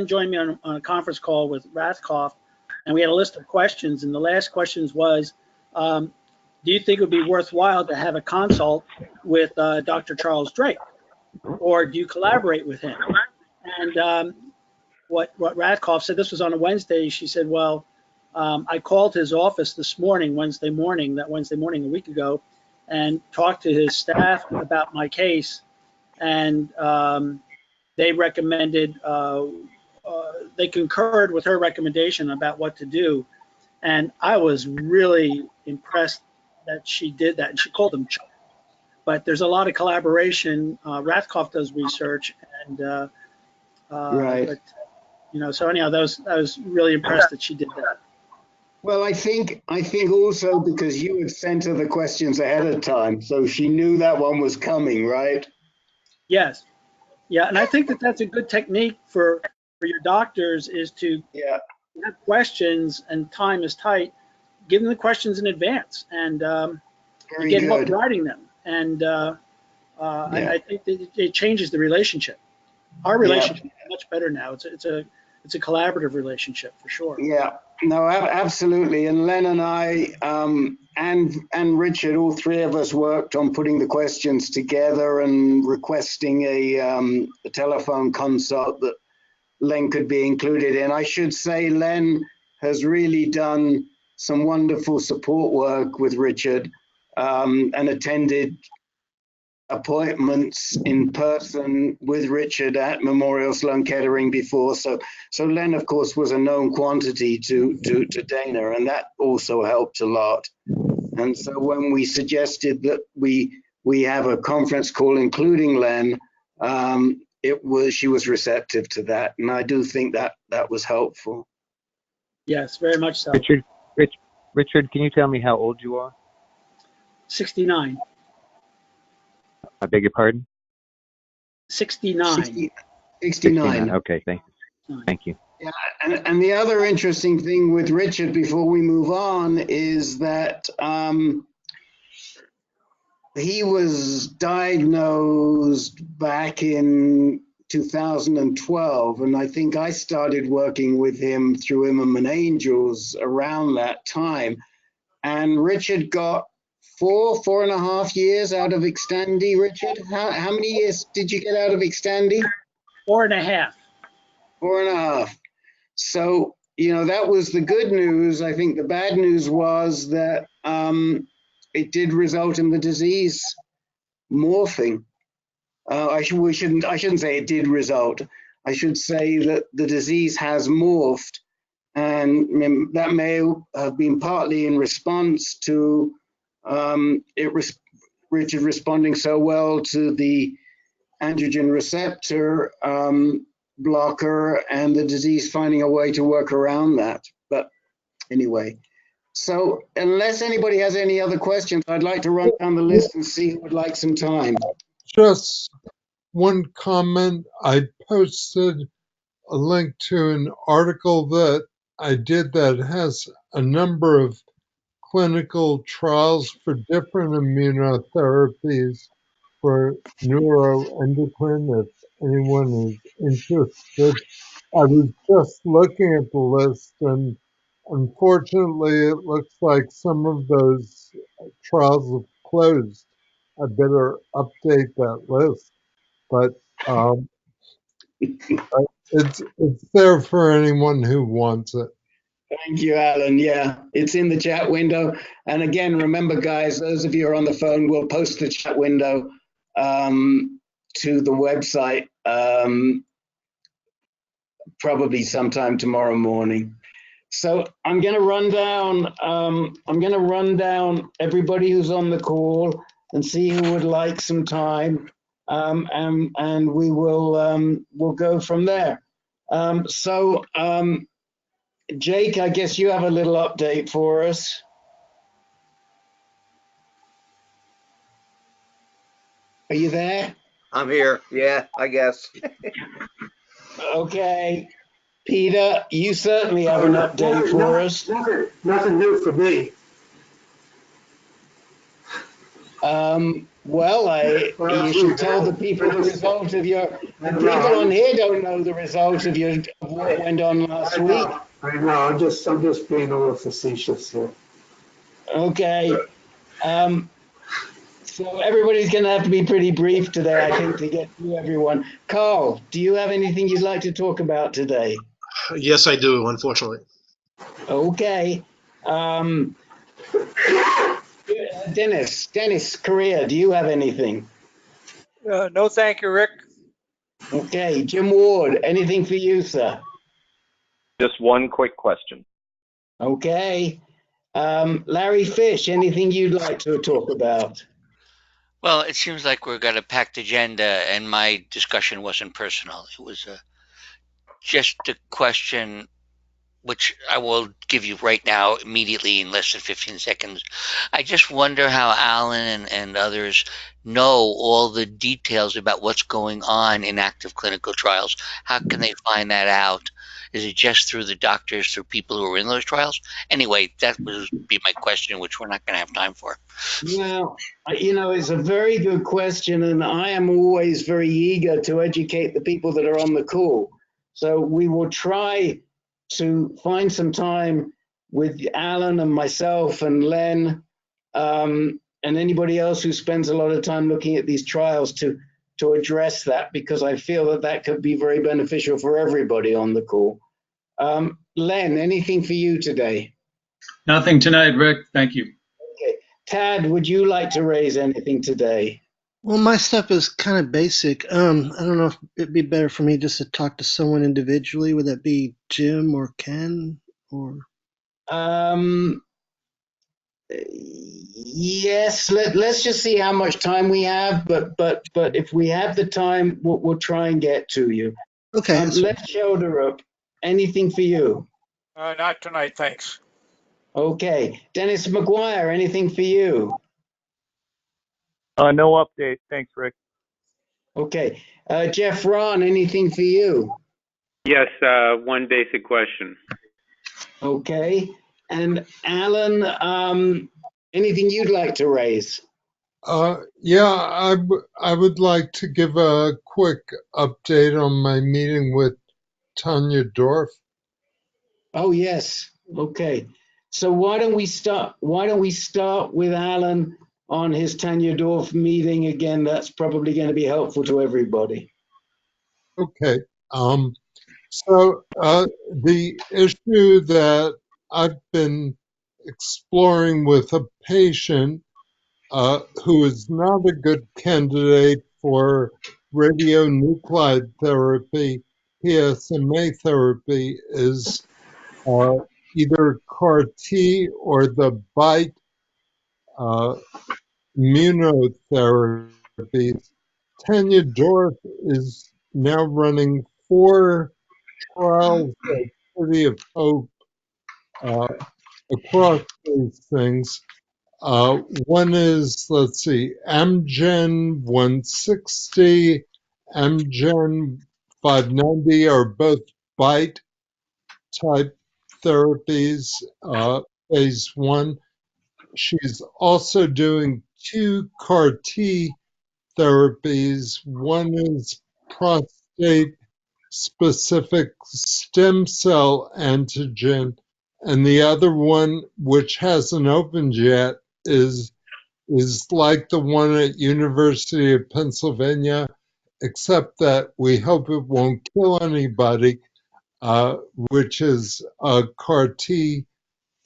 joined me on a conference call with Rathkopf, and we had a list of questions. And the last questions was, do you think it would be worthwhile to have a consult with Dr. Charles Drake, or do you collaborate with him? And what Rathkopf said, this was on a Wednesday. She said, well, I called his office this morning, Wednesday morning, a week ago, and talked to his staff about my case, and they recommended, they concurred with her recommendation about what to do, and I was really impressed that she did that, and she called him Chuck. But there's a lot of collaboration. Rathkopf does research, and right. But, so anyhow, I was really impressed that she did that. Well, I think also because you had sent her the questions ahead of time, so she knew that one was coming, right? Yes. Yeah, and I think that's a good technique for your doctors, is to have questions, and time is tight, give them the questions in advance. And Very get help good. writing them, and I think that it changes the relationship. Our relationship is much better now. It's a collaborative relationship for sure. Yeah, no, absolutely. And Len and I and Richard, all three of us worked on putting the questions together and requesting a telephone consult that Len could be included in. I should say Len has really done some wonderful support work with Richard and attended appointments in person with Richard at Memorial Sloan Kettering before. So Len, of course, was a known quantity to Dana, and that also helped a lot. And so when we suggested that we have a conference call including Len, she was receptive to that, and I do think that was helpful. Yes, very much so. Richard, can you tell me how old you are? 69. I beg your pardon? 69. 69. Okay, thank you. Yeah, and the other interesting thing with Richard before we move on is that he was diagnosed back in 2012, and I think I started working with him through Immerman Angels around that time. And Richard got 4.5 years out of Xtandi. Richard, how many years did you get out of Xtandi? 4.5. 4.5. So, that was the good news. I think the bad news was that it did result in the disease morphing. I shouldn't say it did result. I should say that the disease has morphed, and that may have been partly in response to Richard responding so well to the androgen receptor blocker and the disease finding a way to work around that. But anyway, so unless anybody has any other questions, I'd like to run down the list and see who would like some time. Just one comment. I posted a link to an article that I did that has a number of clinical trials for different immunotherapies for neuroendocrine, if anyone is interested. I was just looking at the list, and unfortunately, it looks like some of those trials have closed. I better update that list, but it's there for anyone who wants it. Thank you, Alan. Yeah, it's in the chat window. And again, remember, guys, those of you who are on the phone, we'll post the chat window to the website probably sometime tomorrow morning. So I'm going to run down. Everybody who's on the call and see who would like some time, and we will we'll go from there. Jake, I guess you have a little update for us. Are you there? I'm here. Yeah, I guess. Okay. Peter, you certainly have an update for us. Nothing new for me. You should tell the people the result of your. The people on here don't know the result of what went on last week. I know. I'm just being a little facetious here. Okay. So everybody's going to have to be pretty brief today, I think, to get through everyone. Carl, do you have anything you'd like to talk about today? Yes, I do, unfortunately. Okay. Dennis Correa, do you have anything? No, thank you, Rick. Okay. Jim Ward, anything for you, sir? Just one quick question. Okay. Larry Fish, anything you'd like to talk about? Well, it seems like we've got a packed agenda, and my discussion wasn't personal. It was just a question, which I will give you right now, immediately, in less than 15 seconds. I just wonder how Alan and others know all the details about what's going on in active clinical trials. How can they find that out? Is it just through the doctors, through people who are in those trials? Anyway, that would be my question, which we're not going to have time for. Well, it's a very good question, and I am always very eager to educate the people that are on the call. So we will try to find some time with Alan and myself and Len and anybody else who spends a lot of time looking at these trials to address that, because I feel that could be very beneficial for everybody on the call. Len, anything for you today? Nothing tonight, Rick. Thank you. Okay. Tad, would you like to raise anything today? Well, my stuff is kind of basic. I don't know if it'd be better for me just to talk to someone individually. Would that be Jim or Ken or? Yes. Let's just see how much time we have. But if we have the time, we'll try and get to you. Okay. Left shoulder up. Anything for you? Not tonight, thanks. Okay. Dennis McGuire, anything for you? No update. Thanks, Rick. Okay. Jeff Ron, anything for you? Yes, one basic question. Okay. And Alan, anything you'd like to raise? Yeah, I would like to give a quick update on my meeting with Tanya Dorff. Oh, yes. Okay. So why don't we start with Alan on his Tanya Dorff meeting again? That's probably going to be helpful to everybody. Okay. So the issue that I've been exploring with a patient who is not a good candidate for radionuclide therapy, PSMA therapy, is either CAR T or the BiTE immunotherapies. Tanya Dorff is now running 4 trials of City of Hope across these things. One is, let's see, Amgen 160, Amgen 590 are both BiTE type therapies, phase 1. She's also doing 2 CAR T therapies. One is prostate specific stem cell antigen, and the other one, which hasn't opened yet, is like the one at University of Pennsylvania, except that we hope it won't kill anybody, which is a CAR T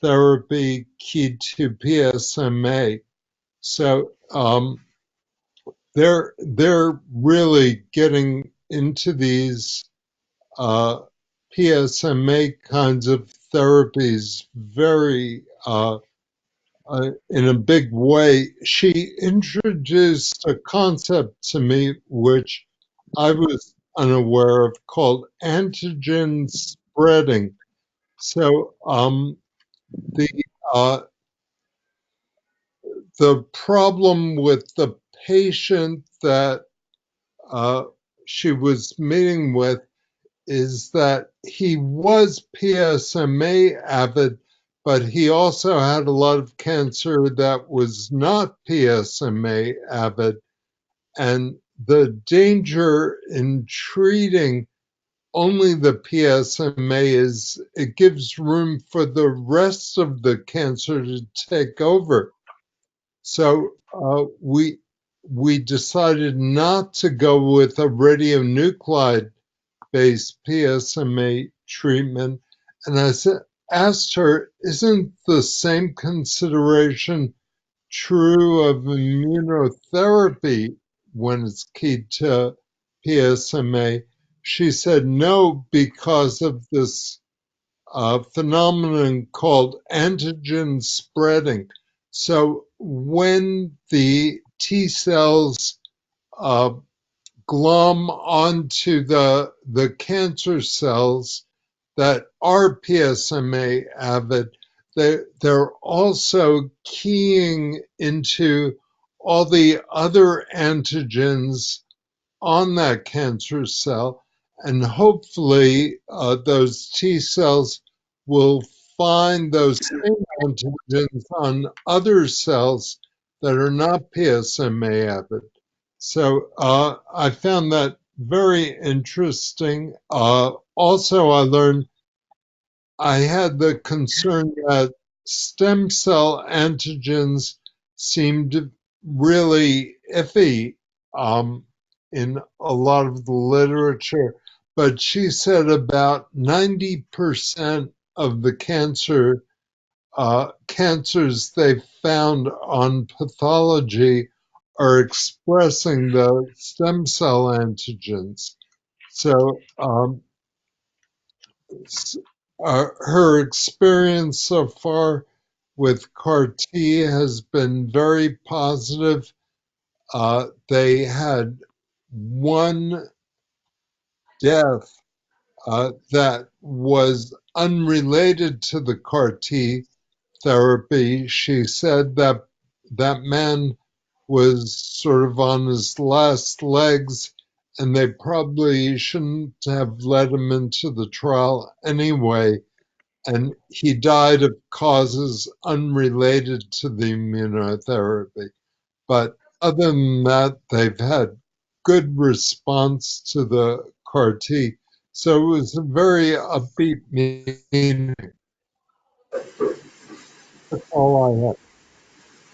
therapy key to PSMA. So they're really getting into these PSMA kinds of therapies very in a big way. She introduced a concept to me which I was unaware of called antigen spreading. So the problem with the patient that she was meeting with is that he was PSMA avid, but he also had a lot of cancer that was not PSMA avid. And the danger in treating only the PSMA is it gives room for the rest of the cancer to take over. So we decided not to go with a radionuclide based PSMA treatment. And I asked her, isn't the same consideration true of immunotherapy when it's key to PSMA? She said no, because of this phenomenon called antigen spreading. So when the T cells glom onto the cancer cells that are PSMA avid, they're also keying into all the other antigens on that cancer cell, and hopefully those T cells will find those same antigens on other cells that are not PSMA avid. So I found that very interesting. Also, I learned I had the concern that stem cell antigens seemed really iffy in a lot of the literature, but she said about 90% of the cancers they found on pathology are expressing the stem cell antigens. So her experience so far with CAR T has been very positive. They had one death that was unrelated to the CAR T therapy. She said that that man was sort of on his last legs, and they probably shouldn't have let him into the trial anyway. And he died of causes unrelated to the immunotherapy. But other than that, they've had good response to the CAR T. So it was a very upbeat meeting. That's all I have.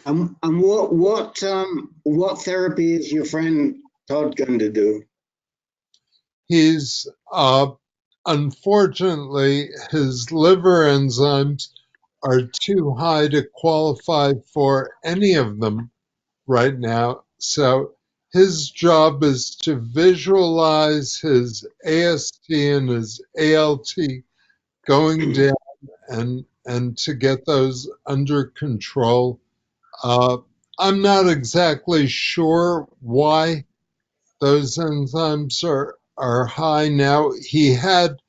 And what therapy is your friend Todd going to do? He's unfortunately his liver enzymes are too high to qualify for any of them right now. So his job is to visualize his AST and his ALT going down and to get those under control. I'm not exactly sure why those enzymes are high now. He had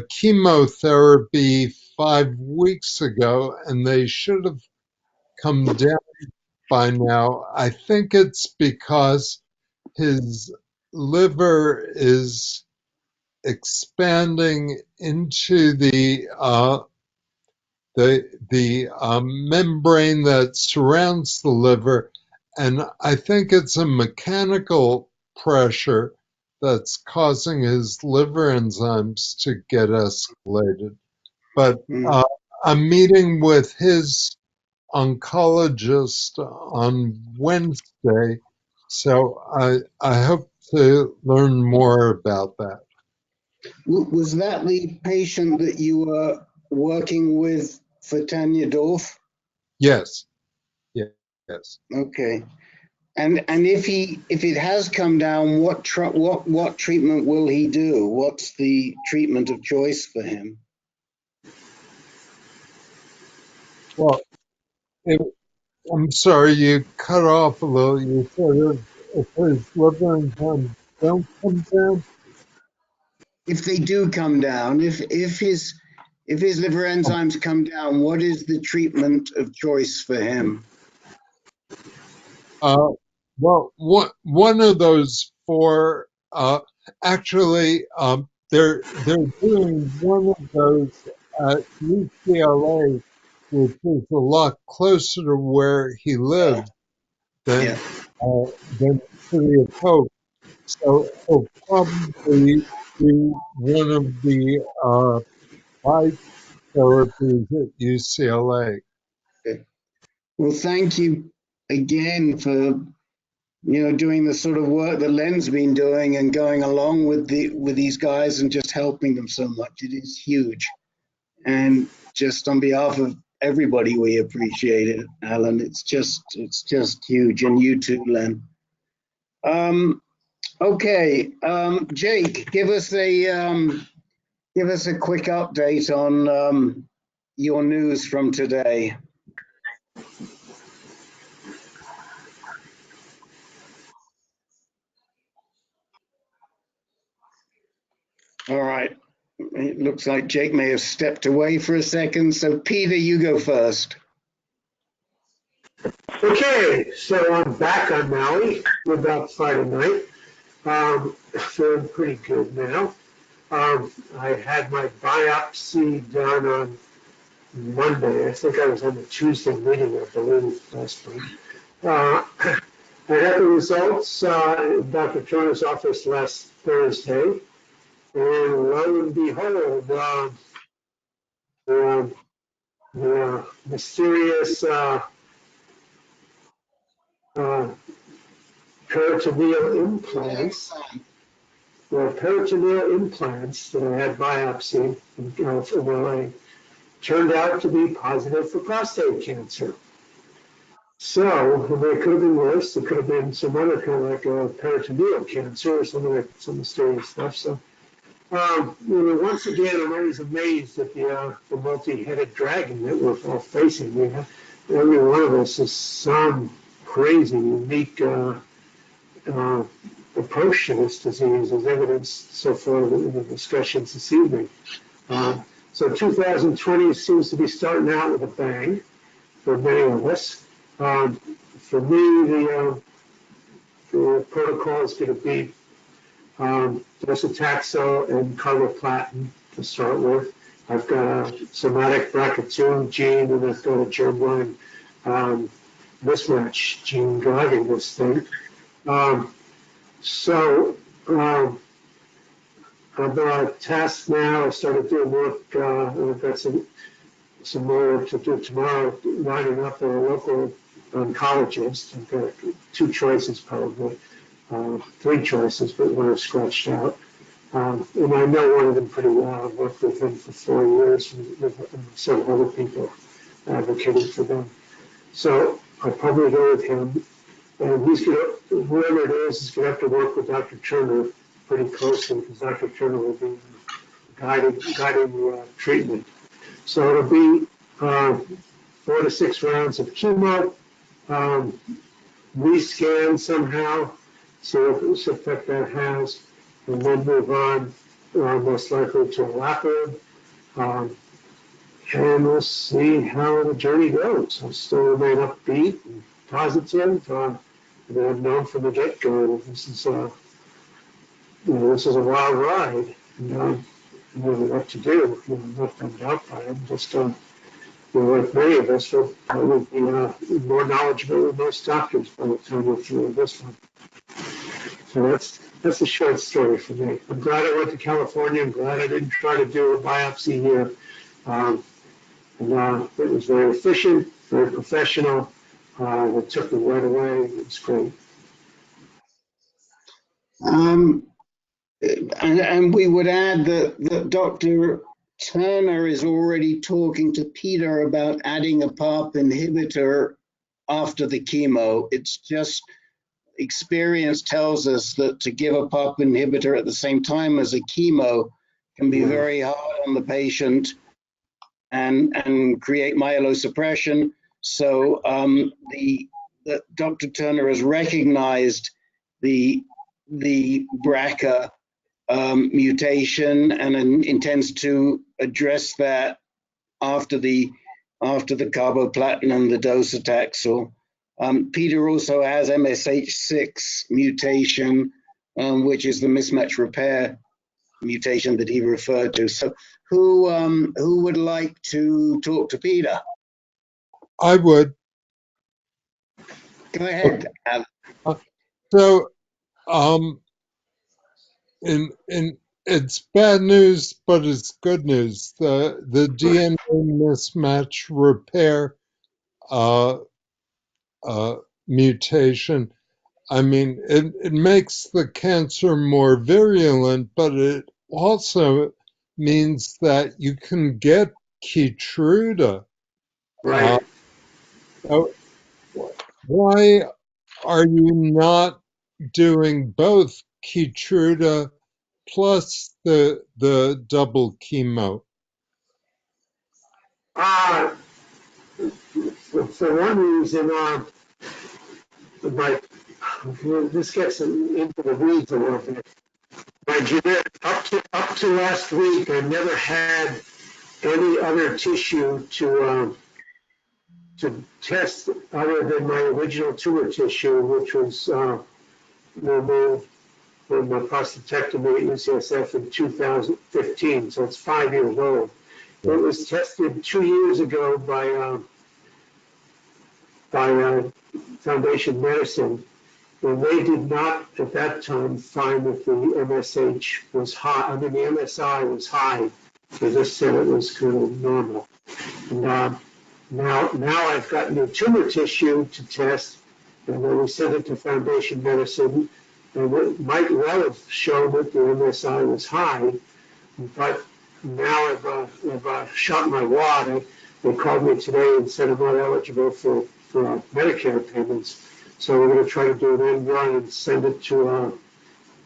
chemotherapy 5 weeks ago, and they should have come down by now. I think it's because his liver is expanding into the membrane that surrounds the liver, and I think it's a mechanical pressure that's causing his liver enzymes to get escalated. But I'm meeting with his oncologist on Wednesday, so I hope to learn more about that. Was that the patient that you were working with for Tanya Dorff? Yes. Yes. Okay. And if it has come down, what treatment will he do? What's the treatment of choice for him? Well, I'm sorry, you cut off a little. You said if his liver enzymes don't come down? If they do come down, if his liver enzymes come down, what is the treatment of choice for him? Well, one of those four, actually, they're doing one of those at UCLA, which is a lot closer to where he lives than City of Hope. So he'll probably do one of the light therapies at UCLA. Okay. Well, thank you again for doing the sort of work that Len's been doing and going along with these guys and just helping them so much. It is huge, and just on behalf of everybody, we appreciate it, Alan. It's just huge, and you too, Len. Okay, Jake, give us a quick update on your news from today. All right. It looks like Jake may have stepped away for a second. So Peter, you go first. Okay, so I'm back on Maui. We're back Friday night. Feeling pretty good now. I had my biopsy done on Monday. I think I was on the Tuesday meeting, I believe, last week. I had the results in Dr. Turner's office last Thursday, and lo and behold, the mysterious peritoneal implants, that I had biopsied from LA turned out to be positive for prostate cancer. So, it could have been worse. It could have been some other kind of like a peritoneal cancer or some mysterious stuff. So, once again, I'm always amazed at the multi-headed dragon that we're all facing. Every one of us has some crazy, unique approach to this disease, as evidenced so far in the discussions this evening. So 2020 seems to be starting out with a bang for many of us. For me, the protocol is going to be docetaxel and carboplatin to start with. I've got a somatic BRCA2 gene, and I've got a germline mismatch gene driving this thing. I've got a test now. I started doing work, and I've got some more to do tomorrow, lining up a local oncologist. I've got 2 choices probably, 3 choices, but one I've scratched out. And I know one of them pretty well. I've worked with him for 4 years with several other people advocating for them. So I'll probably go with him. And whoever it is going to have to work with Dr. Turner pretty closely, because Dr. Turner will be guiding the treatment. So it'll be 4 to 6 rounds of chemo, rescan somehow, see what effect that has, and then move on most likely to a LAPID, and we'll see how the journey goes. I still remain upbeat and positive. I've known from the get-go this is a wild ride. And I really what to do. Not bummed out by it. Just like many of us, I would be more knowledgeable than most doctors by the time we're through with this one. So that's a short story for me. I'm glad I went to California. I'm glad I didn't try to do a biopsy here. It was very efficient, very professional. It took me right away. It was great. And we would add that Dr. Turner is already talking to Peter about adding a PARP inhibitor after the chemo. It's just experience tells us that to give a PARP inhibitor at the same time as a chemo can be very hard on the patient and create myelosuppression. So Dr. Turner has recognized the BRCA mutation and intends to address that after the carboplatin and the docetaxel. Peter also has MSH6 mutation, which is the mismatch repair mutation that he referred to. So who would like to talk to Peter? I would. Go ahead. So, it's bad news, but it's good news. The DNA mismatch repair mutation, I mean, it makes the cancer more virulent, but it also means that you can get Keytruda. Right. Why are you not doing both Keytruda plus the double chemo? For one reason, this gets into the weeds a little bit. Up to last week, I never had any other tissue to test other than my original tumor tissue, which was removed from my prostatectomy at UCSF in 2015. So it's 5 years old. It was tested 2 years ago by Foundation Medicine, and they did not at that time find that the MSH was high. I mean, the MSI was high. They just said it was kind of normal. And now I've got new tumor tissue to test, and then we sent it to Foundation Medicine, and it might well have shown that the MSI was high, but now I've shot my wad. They called me today and said I'm not eligible for Medicare payments. So we're going to try to do an end run and send it to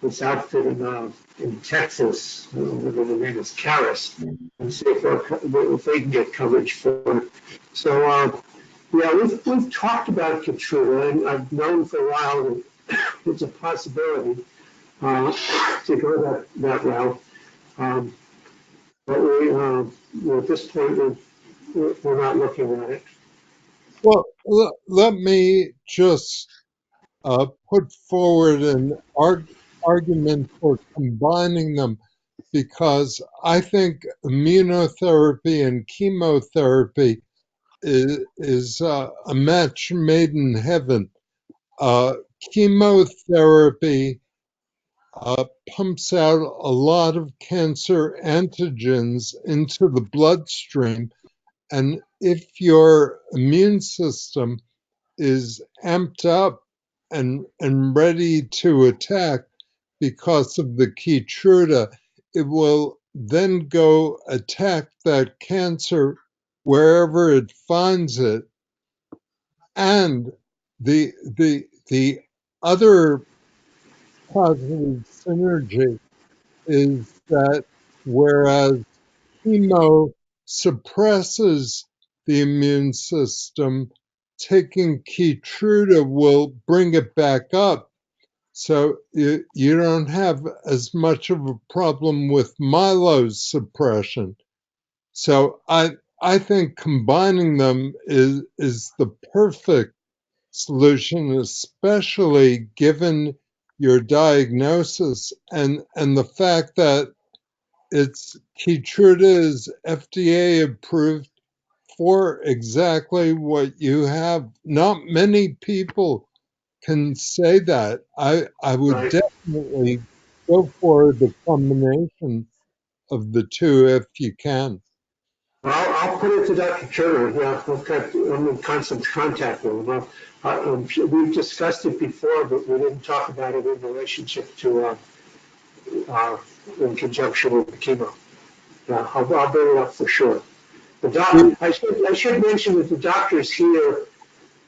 this outfit in Texas. The name is Caris, and see if they can get coverage for it. So yeah, we've talked about Keytruda, and I've known for a while that it's a possibility to go that route. But at this point, we're not looking at it. Well, let me just put forward an argument for combining them, because I think immunotherapy and chemotherapy is a match made in heaven. Chemotherapy pumps out a lot of cancer antigens into the bloodstream, and if your immune system is amped up and ready to attack because of the Keytruda, it will then go attack that cancer wherever it finds it. And the other positive synergy is that whereas chemo suppresses the immune system, taking Keytruda will bring it back up. So you don't have as much of a problem with myelosuppression. So I think combining them is the perfect solution, especially given your diagnosis and the fact that Keytruda is FDA approved for exactly what you have. Not many people can say that. I would definitely go for the combination of the two if you can. I'll put it to Dr. Turner. Yeah, I'm in constant contact with him. We've discussed it before, but we didn't talk about it in relationship to in conjunction with the chemo. I'll bring it up for sure. I should mention that the doctors here,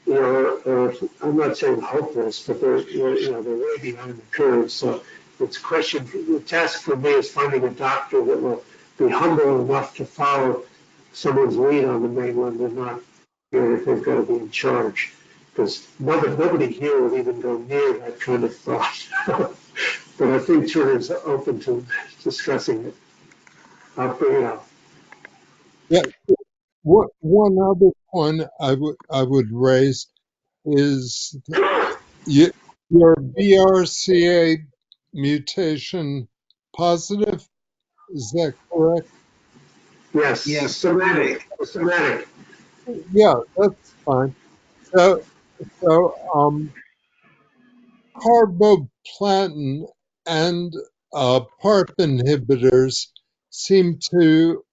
I'm not saying hopeless, but they're way behind the curve. So the task for me is finding a doctor that will be humble enough to follow someone's lead on the mainland and not feel that they've got to be in charge. Because nobody here would even go near that kind of thought. But I think Turner's open to discussing it. I'll bring it up. Yeah. One other point I would raise is your BRCA mutation positive. Is that correct? Yes. Yes. Somatic. Yeah, that's fine. So carboplatin and PARP inhibitors seem to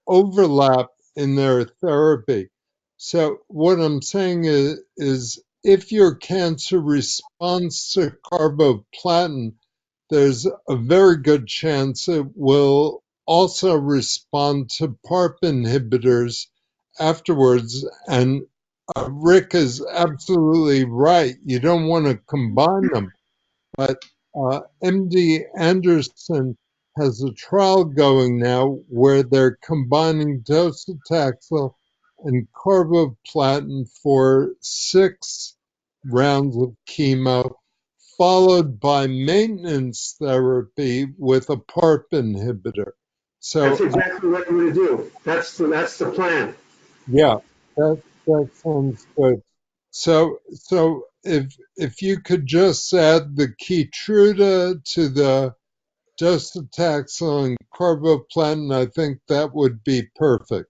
overlap in their therapy. So what I'm saying is if your cancer responds to carboplatin, there's a very good chance it will also respond to PARP inhibitors afterwards. And Rick is absolutely right. You don't want to combine them. But MD Anderson has a trial going now where they're combining docetaxel and carboplatin for 6 rounds of chemo, followed by maintenance therapy with a PARP inhibitor. So that's exactly what I'm going to do. That's the plan. yeah, that sounds good. So if you could just add the Keytruda to the docetaxel and carboplatin, I think that would be perfect.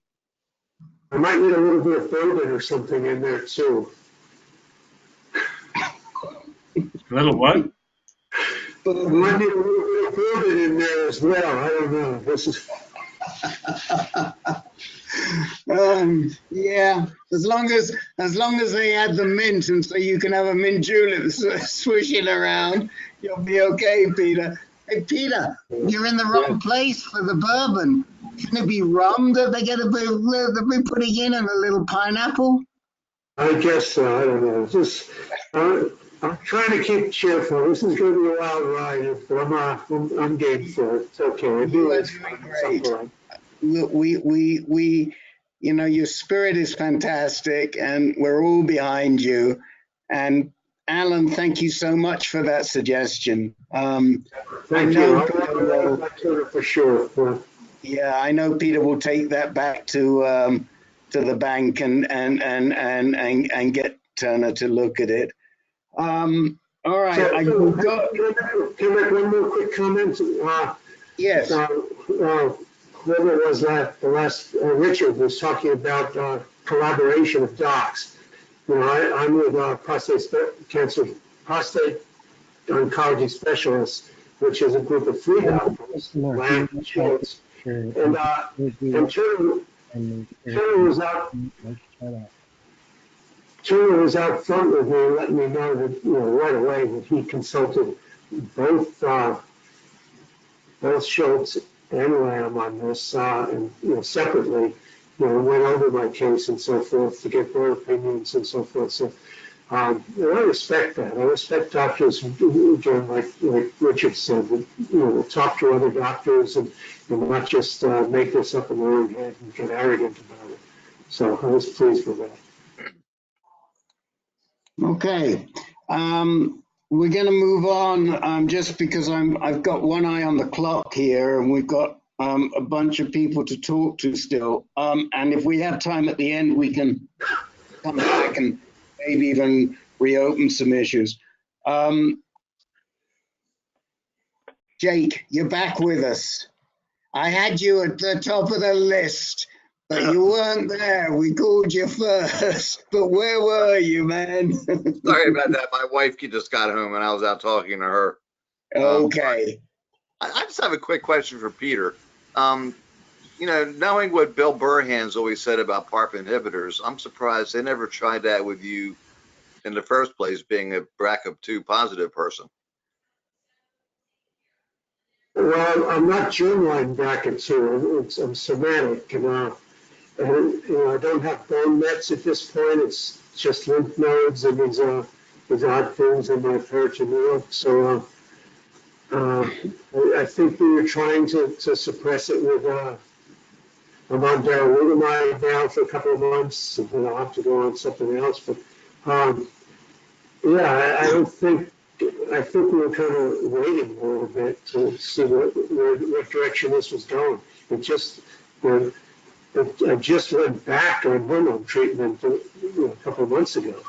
I might need a little bit of bourbon or something in there too. A little what? I might need a little bit of bourbon in there as well. I don't know. This is. Yeah, as long as they add the mint, and so you can have a mint julep swishing around, you'll be okay, Peter. Hey, Peter, you're in the wrong place for the bourbon. Shouldn't it be rum that they're putting in and a little pineapple? I guess so. I don't know. Just I'm trying to keep cheerful. This is going to be a wild ride, but I'm game for it. It's okay. You are doing great. We you know, your spirit is fantastic, and we're all behind you. And Alan, thank you so much for that suggestion. Thank you. I'll for sure. Yeah, I know Peter will take that back to the bank and get Turner to look at it. All right. So, can I make one more quick comment? Yes. Whoever was that, the last Richard was talking about collaboration of docs. You know, I'm with prostate oncology specialists, which is a group of 3 doctors, and Turner was out front with me, letting me know that, you know, right away that he consulted both Schultz and Lamb on this, and, you know, separately, you know, went over my case and so forth to get their opinions and so forth. So, I respect that. I respect doctors, again, like Richard said, that, you know, talk to other doctors and not just make this up in their own head and get arrogant about it. So I was pleased with that. Okay. We're going to move on just because I've got one eye on the clock here, and we've got a bunch of people to talk to still. And if we have time at the end, we can come back and maybe even reopen some issues. Jake, you're back with us. I had you at the top of the list, but you weren't there. We called you first, but where were you, man? Sorry about that. My wife just got home and I was out talking to her. Okay. I just have a quick question for Peter. You know, knowing what Bill Burhan's always said about PARP inhibitors, I'm surprised they never tried that with you in the first place, being a BRCA2 positive person. Well, I'm not germline BRCA2. I'm somatic, and you know, I don't have bone mets at this point. It's just lymph nodes and these odd things in my peritoneal. So I think we were trying to suppress it with I'm on darolutamide now for a couple of months, and then I'll have to go on something else. But yeah, I think we were kind of waiting a little bit to see what direction this was going. It just I just went back on hormone treatment a couple of months ago,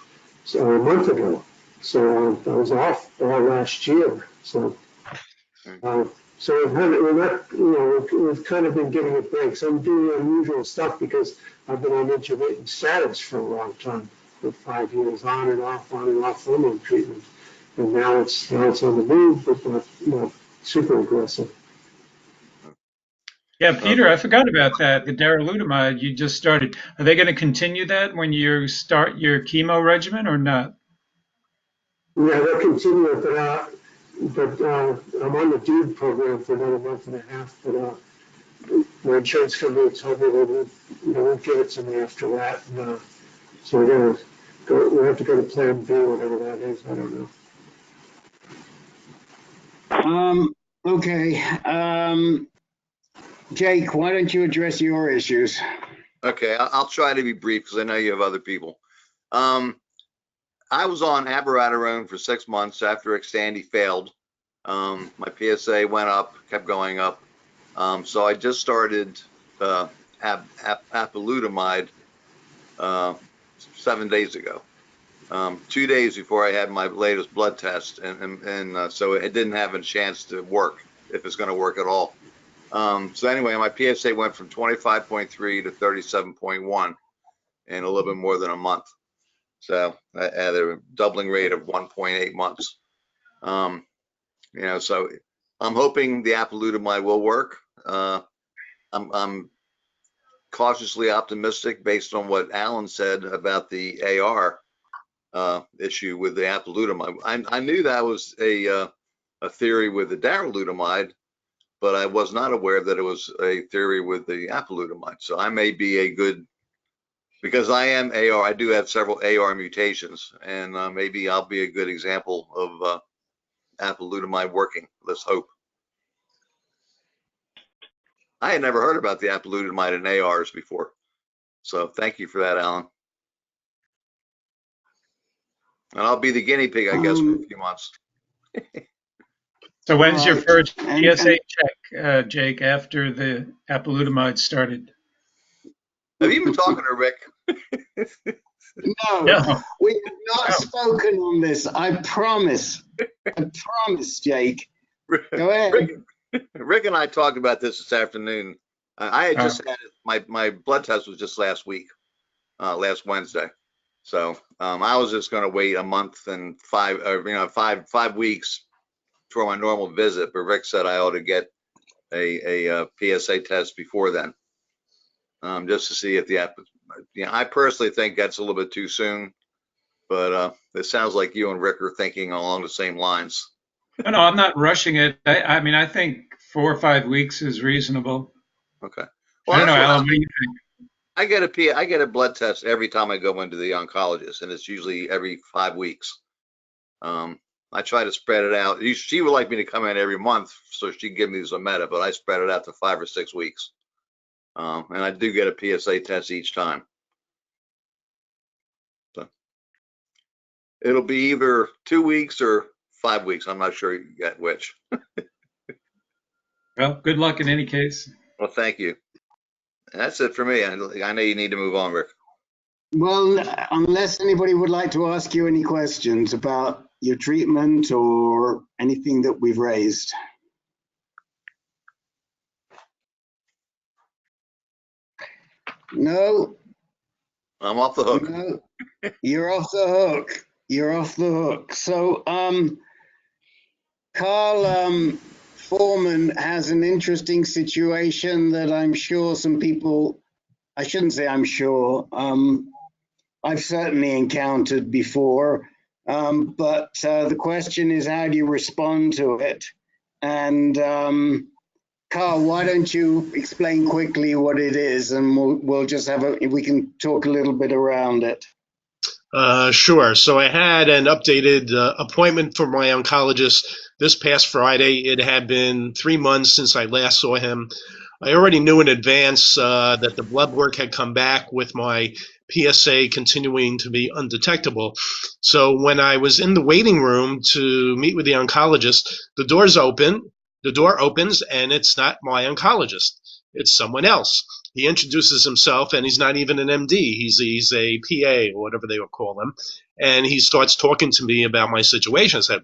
so a month ago. So I was off all last year. So we're not, you know, we've kind of been giving it breaks. I'm doing unusual stuff because I've been on intermittent status for a long time, for 5 years, on and off hormone treatment, and now it's on the move, but not super aggressive. Yeah, Peter, I forgot about that. The darolutamide you just started. Are they going to continue that when you start your chemo regimen or not? Yeah, they'll continue it, but I'm on the DUDE program for another month and a half. But my insurance company told me they won't give it to me after that. And, so we have to go to Plan B, whatever that is. I don't know. Okay. Jake, why don't you address your issues? Okay, I'll try to be brief because I know you have other people. I was on abiraterone for 6 months after Xtandi failed. My PSA went up, kept going up. So I just started apalutamide 7 days ago, 2 days before I had my latest blood test, and so it didn't have a chance to work, if it's going to work at all. So anyway, my PSA went from 25.3 to 37.1 in a little bit more than a month. So at a doubling rate of 1.8 months. You know, so I'm hoping the apalutamide will work. I'm cautiously optimistic based on what Alan said about the AR issue with the apalutamide. I knew that was a theory with the darolutamide, but I was not aware that it was a theory with the apalutamide. So I may be a good, because I am AR, I do have several AR mutations, and maybe I'll be a good example of apalutamide working. Let's hope. I had never heard about the apalutamide in ARs before. So thank you for that, Alan. And I'll be the guinea pig, I guess, for a few months. So when's your first PSA check, Jake, after the apalutamide started? Have you been talking to Rick? No, we have not spoken on this. I promise. I promise, Jake. Go ahead. Rick and I talked about this afternoon. I had just had my blood test was just last week, last Wednesday. So I was just going to wait a month and 5 weeks for my normal visit. But Rick said I ought to get a PSA test before then, just to see if the I personally think that's a little bit too soon, but it sounds like you and Rick are thinking along the same lines. No, I'm not rushing it. I mean, I think 4 or 5 weeks is reasonable. Okay. Well, I don't know, Alan, what do you think? I get a blood test every time I go into the oncologist, and it's usually every 5 weeks. I try to spread it out. She would like me to come in every month, so she'd give me Zometa, but I spread it out to 5 or 6 weeks. And I do get a PSA test each time. So it'll be either 2 weeks or 5 weeks. I'm not sure yet which. Well, good luck in any case. Well, thank you. That's it for me. I know you need to move on, Rick. Well, unless anybody would like to ask you any questions about your treatment or anything that we've raised. No. I'm off the hook. No, you're off the hook. You're off the hook. So, Carl Foreman has an interesting situation that I'm sure some people, I shouldn't say I'm sure, I've certainly encountered before, but the question is, how do you respond to it? And Carl, why don't you explain quickly what it is, and we'll just we can talk a little bit around it. Sure. So I had an updated appointment for my oncologist this past Friday. It had been 3 months since I last saw him. I already knew in advance that the blood work had come back with my PSA continuing to be undetectable. So when I was in the waiting room to meet with the oncologist, the door opens, and it's not my oncologist. It's someone else. He introduces himself, and he's not even an MD. He's a PA, or whatever they would call him. And he starts talking to me about my situation. I said,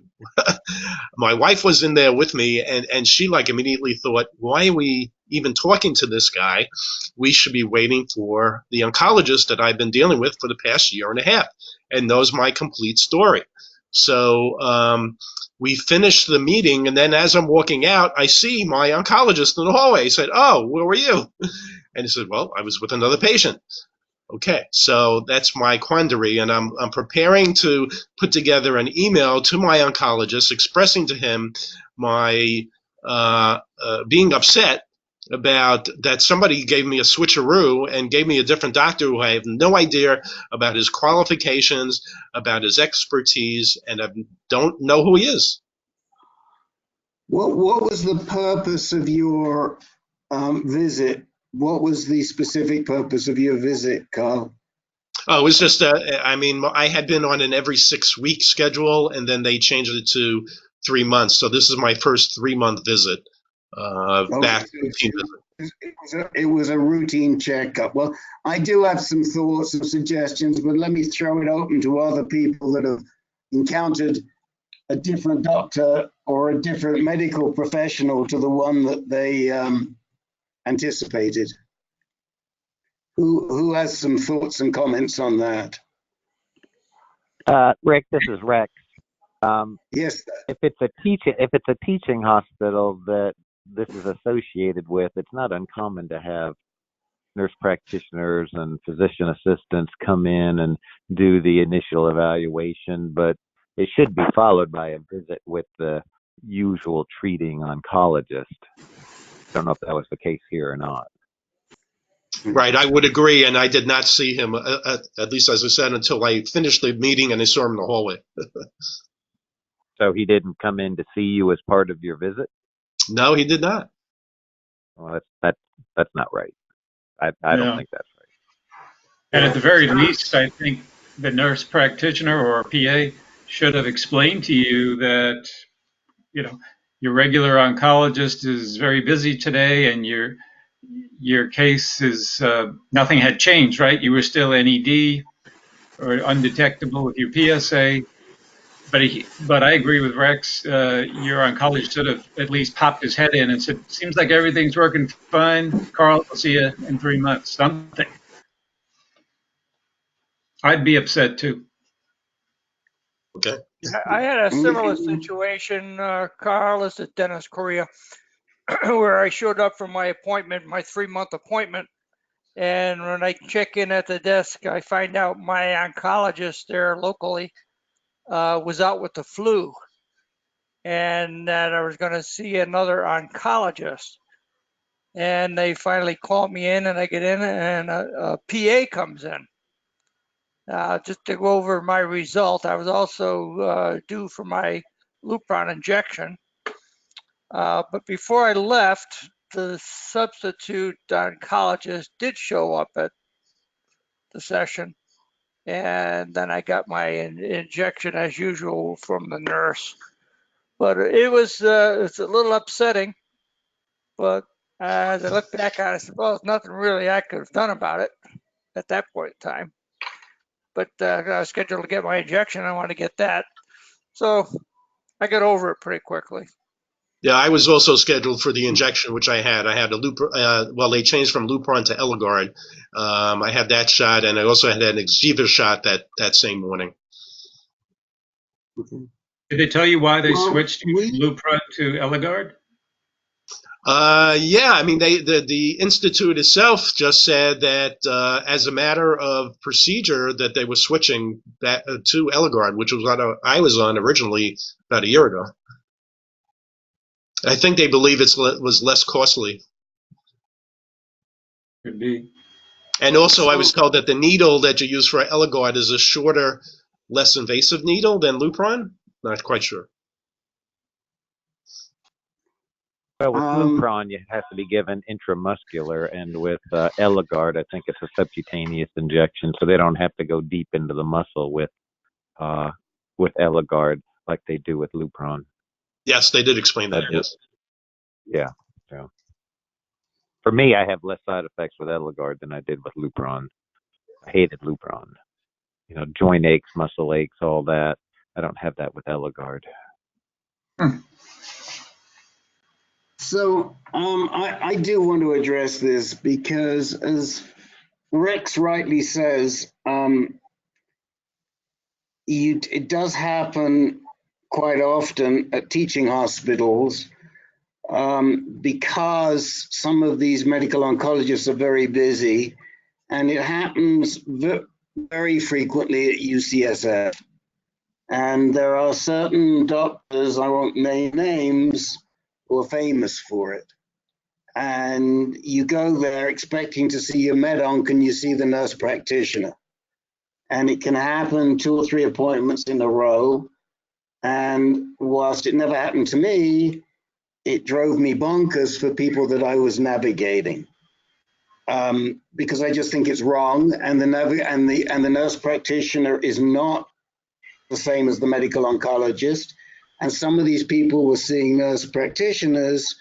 my wife was in there with me, and she immediately thought, why are we even talking to this guy? We should be waiting for the oncologist that I've been dealing with for the past year and a half, and knows my complete story. So we finished the meeting, and then as I'm walking out, I see my oncologist in the hallway. He said, "Oh, where were you?" And he said, "Well, I was with another patient." Okay, so that's my quandary, and I'm preparing to put together an email to my oncologist expressing to him my being upset about that somebody gave me a switcheroo and gave me a different doctor who I have no idea about his qualifications, about his expertise, and I don't know who he is. What was the purpose of your visit? What was the specific purpose of your visit, Carl? Oh, it was just, I mean, I had been on an every 6 week schedule, and then they changed it to 3 months. So this is my first 3 month visit back. It was a routine checkup. Well, I do have some thoughts and suggestions, but let me throw it open to other people that have encountered a different doctor or a different medical professional to the one that they anticipated. Who has some thoughts and comments on that? Rick, this is Rex. Yes. If it's a teaching hospital that this is associated with, it's not uncommon to have nurse practitioners and physician assistants come in and do the initial evaluation, but it should be followed by a visit with the usual treating oncologist. I don't know if that was the case here or not. Right, I would agree, and I did not see him, at least as I said, until I finished the meeting and I saw him in the hallway. So he didn't come in to see you as part of your visit? No, he did not. Well, that's not right. I don't think that's right. And at the very least, I think the nurse practitioner or PA should have explained to you that, your regular oncologist is very busy today, and your case is nothing had changed, right? You were still NED or undetectable with your PSA. But I agree with Rex. Your oncologist should have at least popped his head in and said, "Seems like everything's working fine. Carl, I'll see you in 3 months." Something. I'd be upset too. Okay. I had a similar situation, Carl, as at Dennis Korea, where I showed up for my appointment, my 3-month appointment. And when I check in at the desk, I find out my oncologist there locally was out with the flu, and that I was going to see another oncologist. And they finally called me in, and I get in, and a PA comes in. Just to go over my result, I was also due for my Lupron injection. But before I left, the substitute oncologist did show up at the session. And then I got my injection as usual from the nurse. But it's a little upsetting. But as I look back on it, I said, well, there's nothing really I could have done about it at that point in time. But I was scheduled to get my injection. I wanted to get that. So I got over it pretty quickly. Yeah, I was also scheduled for the injection, which I had. I had a Lupron. They changed from Lupron to Eligard. I had that shot, and I also had an Xgeva shot that same morning. Did they tell you why they switched from Lupron to Eligard? Yeah, I mean, the institute itself just said that as a matter of procedure that they were switching that to Eligard, which was what I was on originally about a year ago. I think they believe it was less costly. Could be. And also, I was told that the needle that you use for Eligard is a shorter, less invasive needle than Lupron. Not quite sure. Well, with Lupron, you have to be given intramuscular, and with Eligard, I think it's a subcutaneous injection, so they don't have to go deep into the muscle with Eligard like they do with Lupron. Yes, they did explain that. Yes. Yeah. So for me, I have less side effects with Eligard than I did with Lupron. I hated Lupron. Joint aches, muscle aches, all that. I don't have that with Eligard. So I do want to address this because, as Rex rightly says, it does happen quite often at teaching hospitals because some of these medical oncologists are very busy, and it happens very frequently at UCSF. And there are certain doctors, I won't name names, who are famous for it. And you go there expecting to see your med-onc and you see the nurse practitioner. And it can happen 2 or 3 appointments in a row. And whilst it never happened to me, it drove me bonkers for people that I was navigating. because I just think it's wrong, and the nurse practitioner is not the same as the medical oncologist. And some of these people were seeing nurse practitioners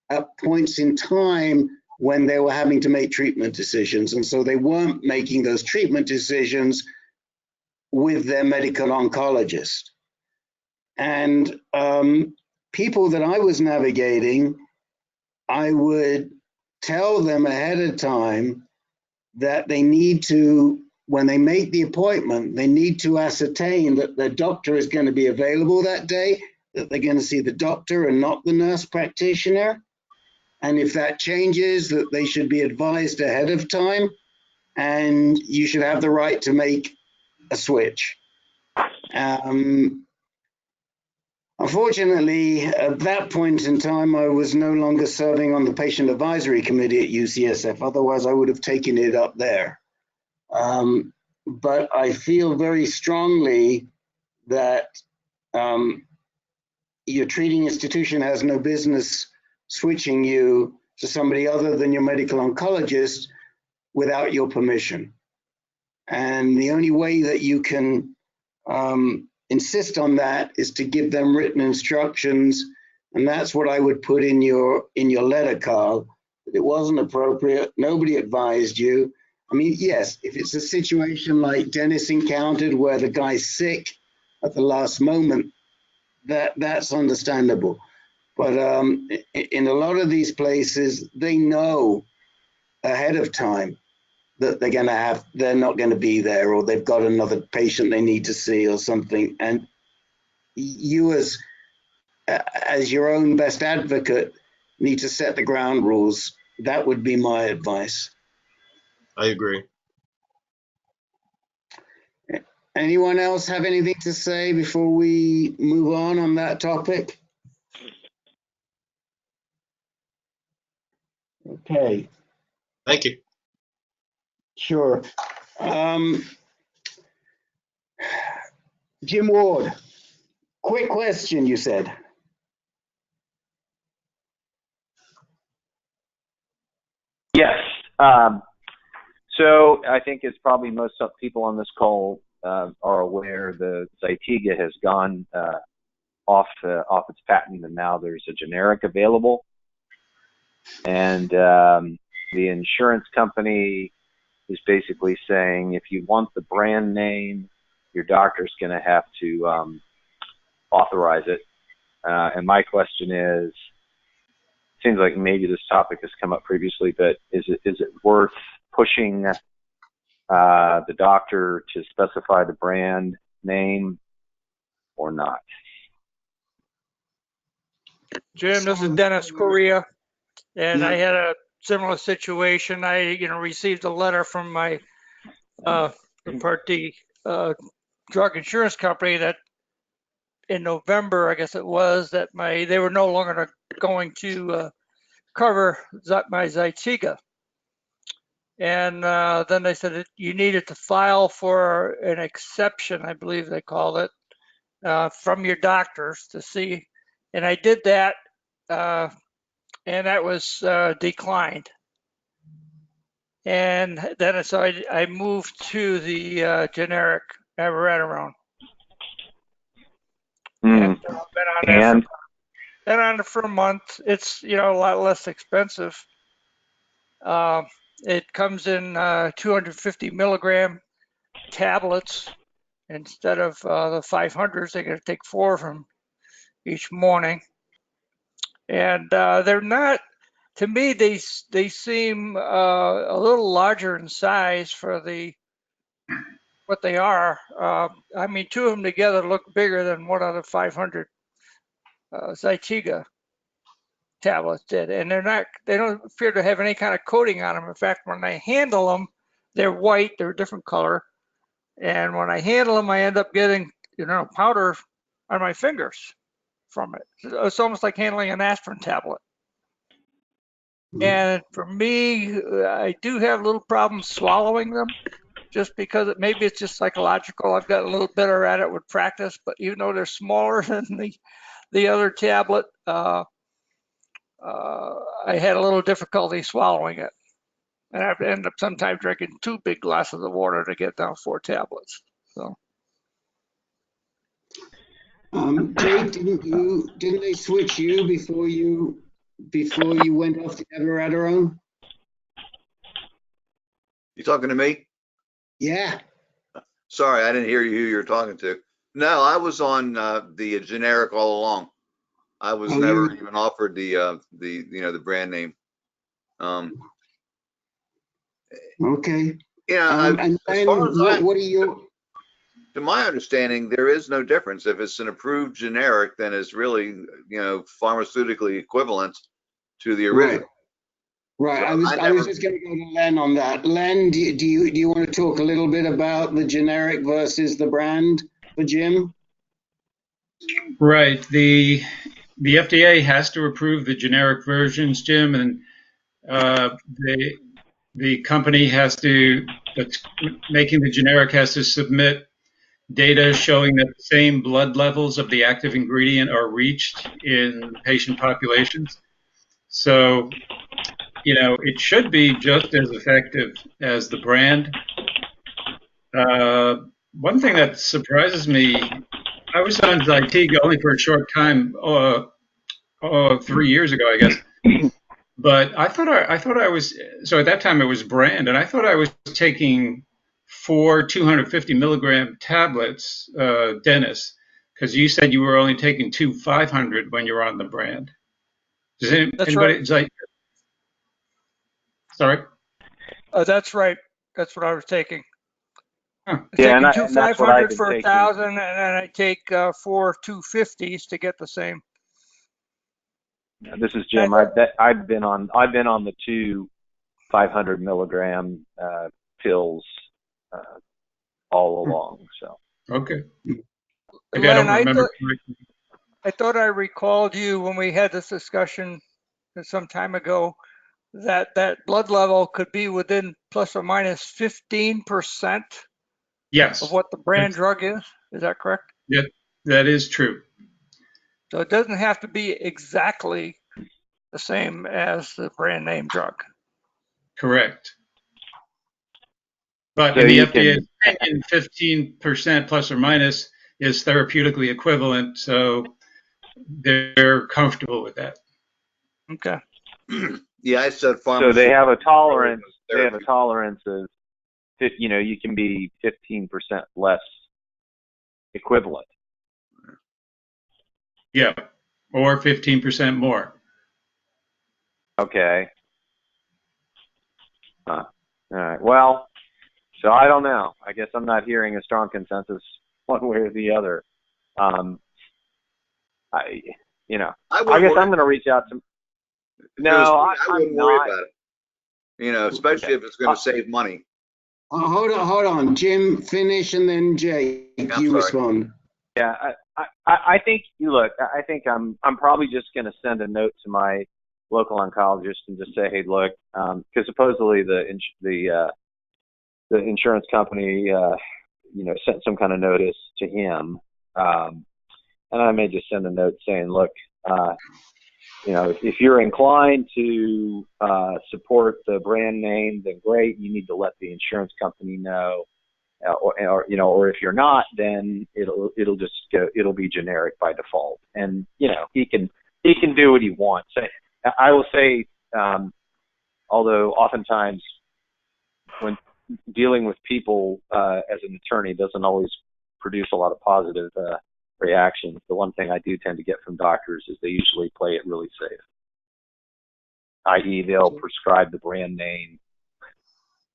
at points in time when they were having to make treatment decisions. And so they weren't making those treatment decisions with their medical oncologist. And people that I was navigating, I would tell them ahead of time that they need to, when they make the appointment, they need to ascertain that the doctor is going to be available that day, that they're going to see the doctor and not the nurse practitioner. And if that changes, that they should be advised ahead of time, and you should have the right to make a switch. Unfortunately, at that point in time, I was no longer serving on the patient advisory committee at UCSF. Otherwise, I would have taken it up there. But I feel very strongly that your treating institution has no business switching you to somebody other than your medical oncologist without your permission. And the only way that you can insist on that is to give them written instructions, and that's what I would put in your letter, Carl. It wasn't appropriate. Nobody advised you. I mean, yes, if it's a situation like Dennis encountered where the guy's sick at the last moment, that's understandable. But in a lot of these places, they know ahead of time that they're not going to be there, or they've got another patient they need to see or something. And you as your own best advocate need to set the ground rules. That would be my advice. I agree. Anyone else have anything to say before we move on that topic? Okay. Thank you. Sure. Jim Ward, quick question, you said. Yes. So I think as probably most people on this call are aware, the Zytiga has gone off its patent, and now there's a generic available. And the insurance company is basically saying, if you want the brand name, your doctor's going to have to authorize it. And my question is, seems like maybe this topic has come up previously, but is it worth pushing the doctor to specify the brand name or not? Jim, this is Dennis Correa, and I had a similar situation. I, received a letter from my Part D drug insurance company that in November, I guess it was, that they were no longer going to cover my Zytiga. And then they said that you needed to file for an exception, I believe they called it, from your doctors to see. And I did that, and that was declined. And then so I moved to the generic abiraterone. And been on it for a month. It's a lot less expensive. It comes in 250 milligram tablets instead of the 500s. They're going to take 4 of them each morning, and they're not. To me, they seem a little larger in size for what they are. I mean, 2 of them together look bigger than one of the 500 Zytiga tablets did, and they don't appear to have any kind of coating on them. In fact, when I handle them, they're white, they're a different color, and when I handle them, I end up getting powder on my fingers from it. It's almost like handling an aspirin tablet. And for me, I do have a little problem swallowing them, just because maybe it's just psychological. I've got a little better at it with practice, but even though they're smaller than the other tablet, I had a little difficulty swallowing it. And I have to end up sometimes drinking 2 big glasses of water to get down 4 tablets. So. Jake, didn't they switch you before you went off the abiraterone? You talking to me? Yeah. Sorry, I didn't hear you who you're talking to. No, I was on the generic all along. I was never even offered the brand name. Okay. Yeah, and then what are you? To my understanding, there is no difference. If it's an approved generic, then it's really, pharmaceutically equivalent to the original. Right. So I was just going to go to Len on that. Len, do you want to talk a little bit about the generic versus the brand for Jim? Right. The FDA has to approve the generic versions, Jim, and the company that's making the generic has to submit data showing that the same blood levels of the active ingredient are reached in patient populations. So, it should be just as effective as the brand. One thing that surprises me, I was on Zytiga only for a short time, 3 years ago, I guess. But I thought I was, so at that time it was brand, and I thought I was taking 4 250 milligram tablets, Dennis, because you said you were only taking 2 500 when you were on the brand. Does anybody? Right. Sorry. That's right. That's what I was taking. Huh. Yeah, taking 2 500 for 1,000, and then I take 4 250s to get the same. This is Jim. I've been on the 2 500 milligram pills all along. So okay. Len, I thought I recalled you when we had this discussion some time ago that blood level could be within plus or minus 15%. Yes. Of what the brand drug is. Is that correct? Yeah, that is true. So it doesn't have to be exactly the same as the brand name drug. Correct. But in the FDA's opinion, 15% plus or minus is therapeutically equivalent, so they're comfortable with that. Okay. Yeah, I said so they have a tolerance. They have a tolerance of, you can be 15% less equivalent. Yeah, or 15% more. Okay. All right. Well, so I don't know. I guess I'm not hearing a strong consensus one way or the other. I guess I'm going to reach out to. No, I wouldn't worry about it. Especially if it's going to save money. Hold on. Jim, finish, and then Jay, you respond. Yeah, I think. Look, I think I'm probably just going to send a note to my local oncologist and just say, hey, look, because supposedly the insurance company, sent some kind of notice to him, and I may just send a note saying, look, if you're inclined to support the brand name, then great. You need to let the insurance company know, or if you're not, then it'll just go. It'll be generic by default, and he can do what he wants. I will say, although oftentimes when dealing with people as an attorney doesn't always produce a lot of positive reactions, the one thing I do tend to get from doctors is they usually play it really safe, i.e. they'll prescribe the brand name,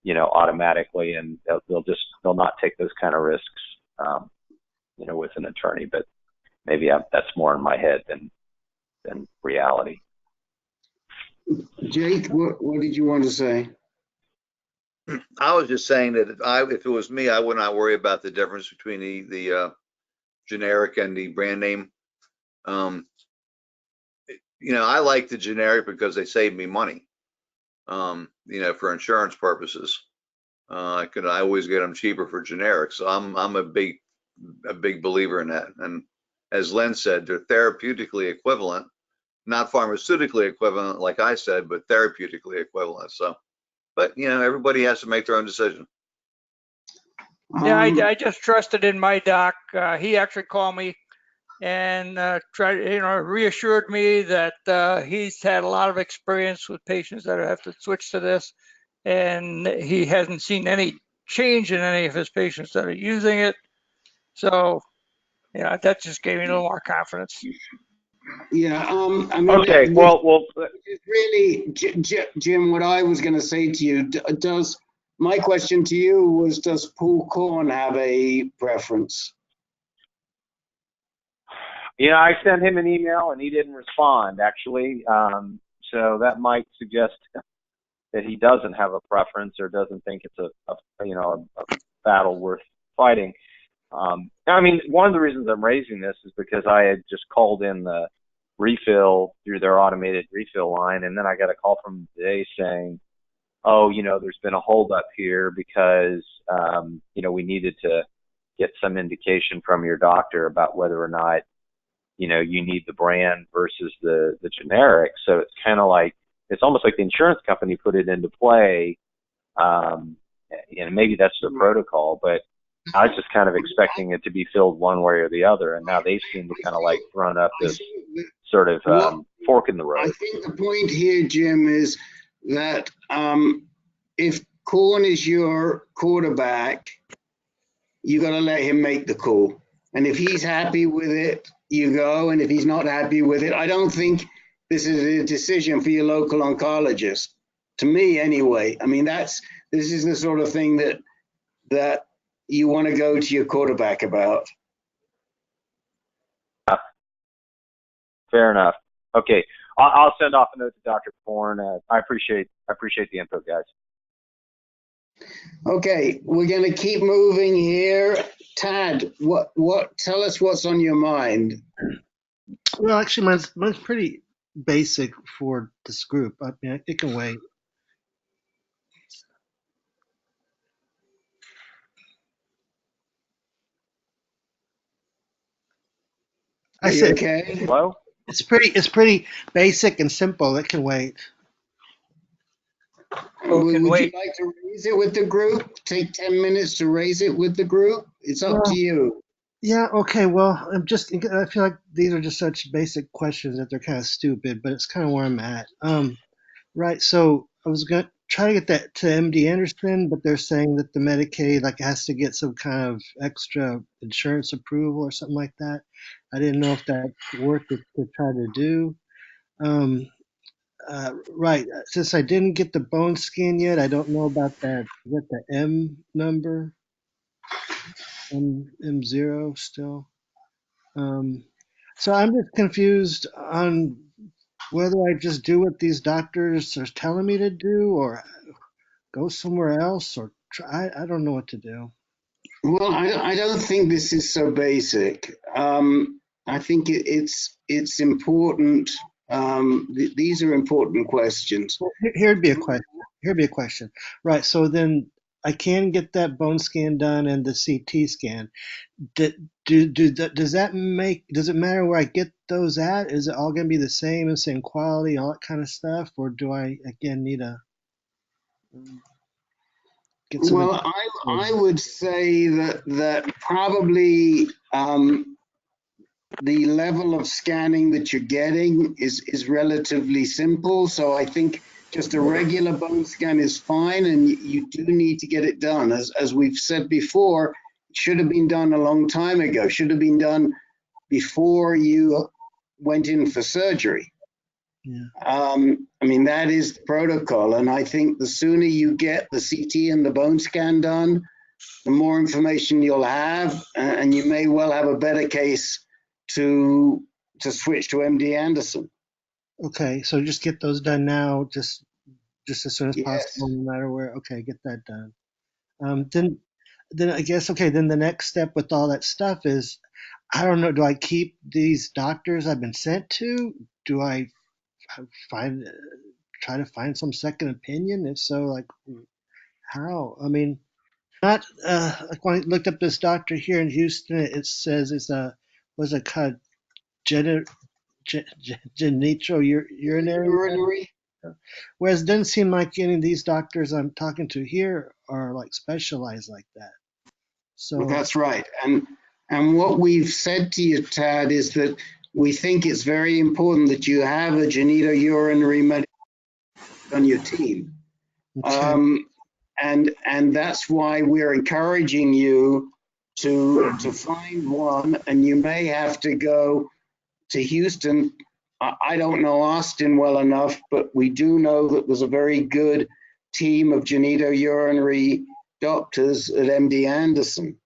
automatically, and they'll not take those kind of risks, with an attorney. But maybe that's more in my head than reality. Jake, what did you want to say? I was just saying that if it was me, I would not worry about the difference between the generic and the brand name. I like the generic because they save me money. For insurance purposes, I always get them cheaper for generic. So I'm a big believer in that. And as Len said, they're therapeutically equivalent, not pharmaceutically equivalent, like I said, but therapeutically equivalent. So But, everybody has to make their own decision. Yeah, I just trusted in my doc. He actually called me and reassured me that he's had a lot of experience with patients that have to switch to this, and he hasn't seen any change in any of his patients that are using it. So, that just gave me a little more confidence. Yeah, Okay, well, really, Jim, what I was going to say to you, my question to you was, does Paul Korn have a preference? I sent him an email and he didn't respond, actually. So that might suggest that he doesn't have a preference or doesn't think it's a battle worth fighting. One of the reasons I'm raising this is because I had just called in the refill through their automated refill line, and then I got a call from today saying, oh, there's been a holdup here because, we needed to get some indication from your doctor about whether or not, you need the brand versus the generic. So it's kind of like, it's almost like the insurance company put it into play. And maybe that's the protocol, but I was just kind of expecting it to be filled one way or the other. And now they seem to kind of like thrown up this sort of fork in the road. I think the point here, Jim, is that if Korn is your quarterback, you got to let him make the call. And if he's happy with it, you go. And if he's not happy with it, I don't think this is a decision for your local oncologist. To me, anyway. This is the sort of thing that you want to go to your quarterback about. Fair enough. Okay, I'll send off a note to Dr. Korn. I appreciate the info, guys. Okay, we're going to keep moving here. Tad, tell us what's on your mind. Well, actually, mine's pretty basic for this group. It can wait. I said, okay? Hello? It's pretty basic and simple. It can wait. Would you like to raise it with the group? Take 10 minutes to raise it with the group? It's up to you. Yeah, okay, well, I feel like these are just such basic questions that they're kind of stupid, but it's kind of where I'm at. Right, so I was going to try to get that to MD Anderson, but they're saying that the Medicaid has to get some kind of extra insurance approval or something like that. I didn't know if that's worth it to try to do. Right, since I didn't get the bone scan yet, I don't know about that. Is that the M number? M0 still? So I'm just confused on whether I just do what these doctors are telling me to do or go somewhere else or try. I don't know what to do. Well, I don't think this is so basic. I think it's important. These are important questions. Well, here'd be a question. Right. So then I can get that bone scan done and the CT scan. Does it matter where I get those at? Is it all going to be the same and same quality, all that kind of stuff, or do I again need to get some? Well, I would say that probably the level of scanning that you're getting is relatively simple. So I think just a regular bone scan is fine, and you do need to get it done. As we've said before, it should have been done a long time ago. Should have been done before you went in for surgery. Yeah. That is the protocol, and I think the sooner you get the CT and the bone scan done, the more information you'll have, and you may well have a better case to switch to MD Anderson. Okay, so just get those done now, just as soon as possible, no matter where. Okay, get that done. Then I guess then the next step with all that stuff is, I don't know. Do I keep these doctors I've been sent to? Do I try to find some second opinion? If so, how? Not when I looked up this doctor here in Houston, it says it's what's it called? Genitourinary. Whereas it doesn't seem like any of these doctors I'm talking to here are like specialized like that. So that's right. And what we've said to you, Tad, is that we think it's very important that you have a genitourinary medical on your team. okay. And that's why we're encouraging you to find one, and you may have to go to Houston. I don't know Austin well enough, but we do know that there's a very good team of genitourinary doctors at MD Anderson.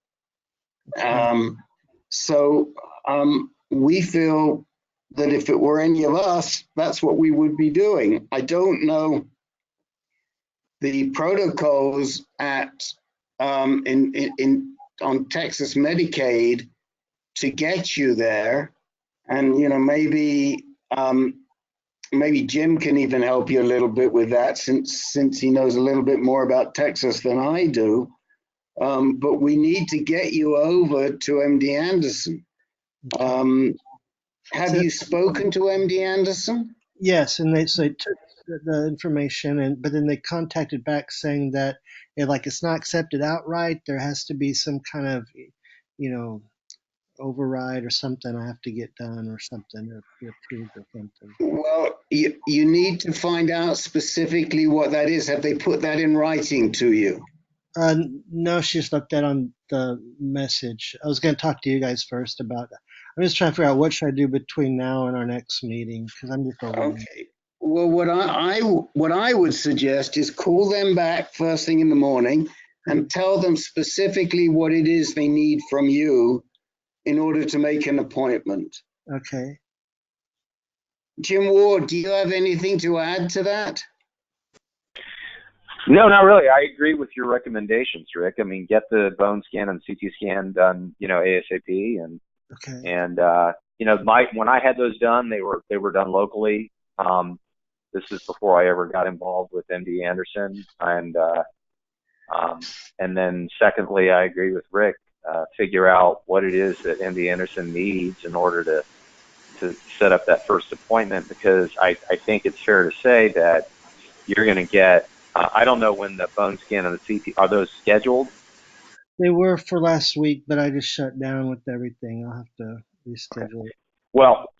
We feel that if it were any of us, that's what we would be doing. I don't know the protocols at on Texas Medicaid to get you there, and maybe Jim can even help you a little bit with that, since he knows a little bit more about Texas than I do. But we need to get you over to MD Anderson. Have you spoken to MD Anderson? Yes, and they took the information, but then they contacted back saying that it's not accepted outright. There has to be some kind of override or something I have to get done or something, or be approved or something. Well, you need to find out specifically what that is. Have they put that in writing to you? No, she just left that on the message. I was going to talk to you guys first about it. I'm just trying to figure out what should I do between now and our next meeting, because I'm just overwhelmed. Okay. Well, what I would suggest is call them back first thing in the morning and tell them specifically what it is they need from you in order to make an appointment. Okay. Jim Ward, do you have anything to add to that? No, not really. I agree with your recommendations, Rick. I mean, get the bone scan and CT scan done, ASAP, and okay. And when I had those done, they were done locally. This is before I ever got involved with MD Anderson, and then secondly, I agree with Rick. Figure out what it is that MD Anderson needs in order to set up that first appointment, because I think it's fair to say that you're going to get. I don't know when the bone scan and the CT are those scheduled. They were for last week, but I just shut down with everything. I'll have to reschedule it. Well,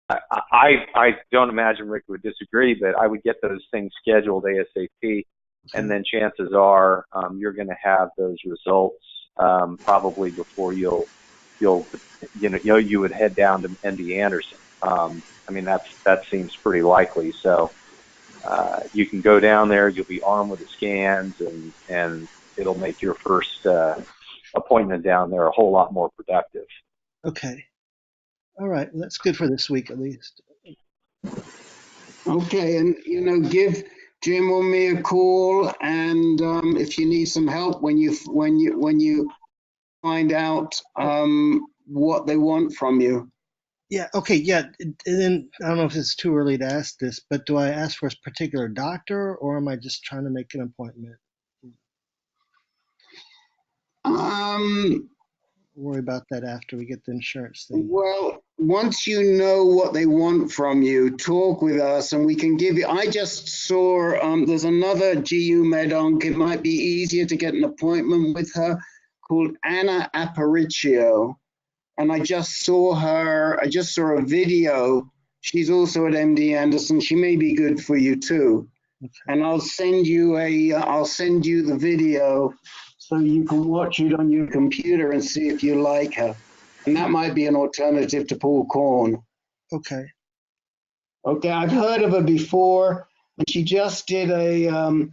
I don't imagine Rick would disagree, but I would get those things scheduled ASAP, and then chances are you're going to have those results probably before you would head down to MD Anderson. I mean, that seems pretty likely. So you can go down there. You'll be armed with the scans, and it'll make your first appointment down there a whole lot more productive. Okay. All right. Well, that's good for this week at least. Okay, and give Jim or me a call, and if you need some help when you find out what they want from you. Yeah. Okay. Yeah. And then I don't know if it's too early to ask this, but do I ask for a particular doctor, or am I just trying to make an appointment? Worry about that after we get the insurance thing. Well, once you know what they want from you, talk with us and we can give you. I just saw there's another GU Medonc. It might be easier to get an appointment with her, called Anna Aparicio. And I just saw her. I just saw a video. She's also at MD Anderson. She may be good for you too. Okay. And I'll send you the video so you can watch it on your computer and see if you like her. And that might be an alternative to Paul Korn. Okay. Okay, I've heard of her before, and she just did a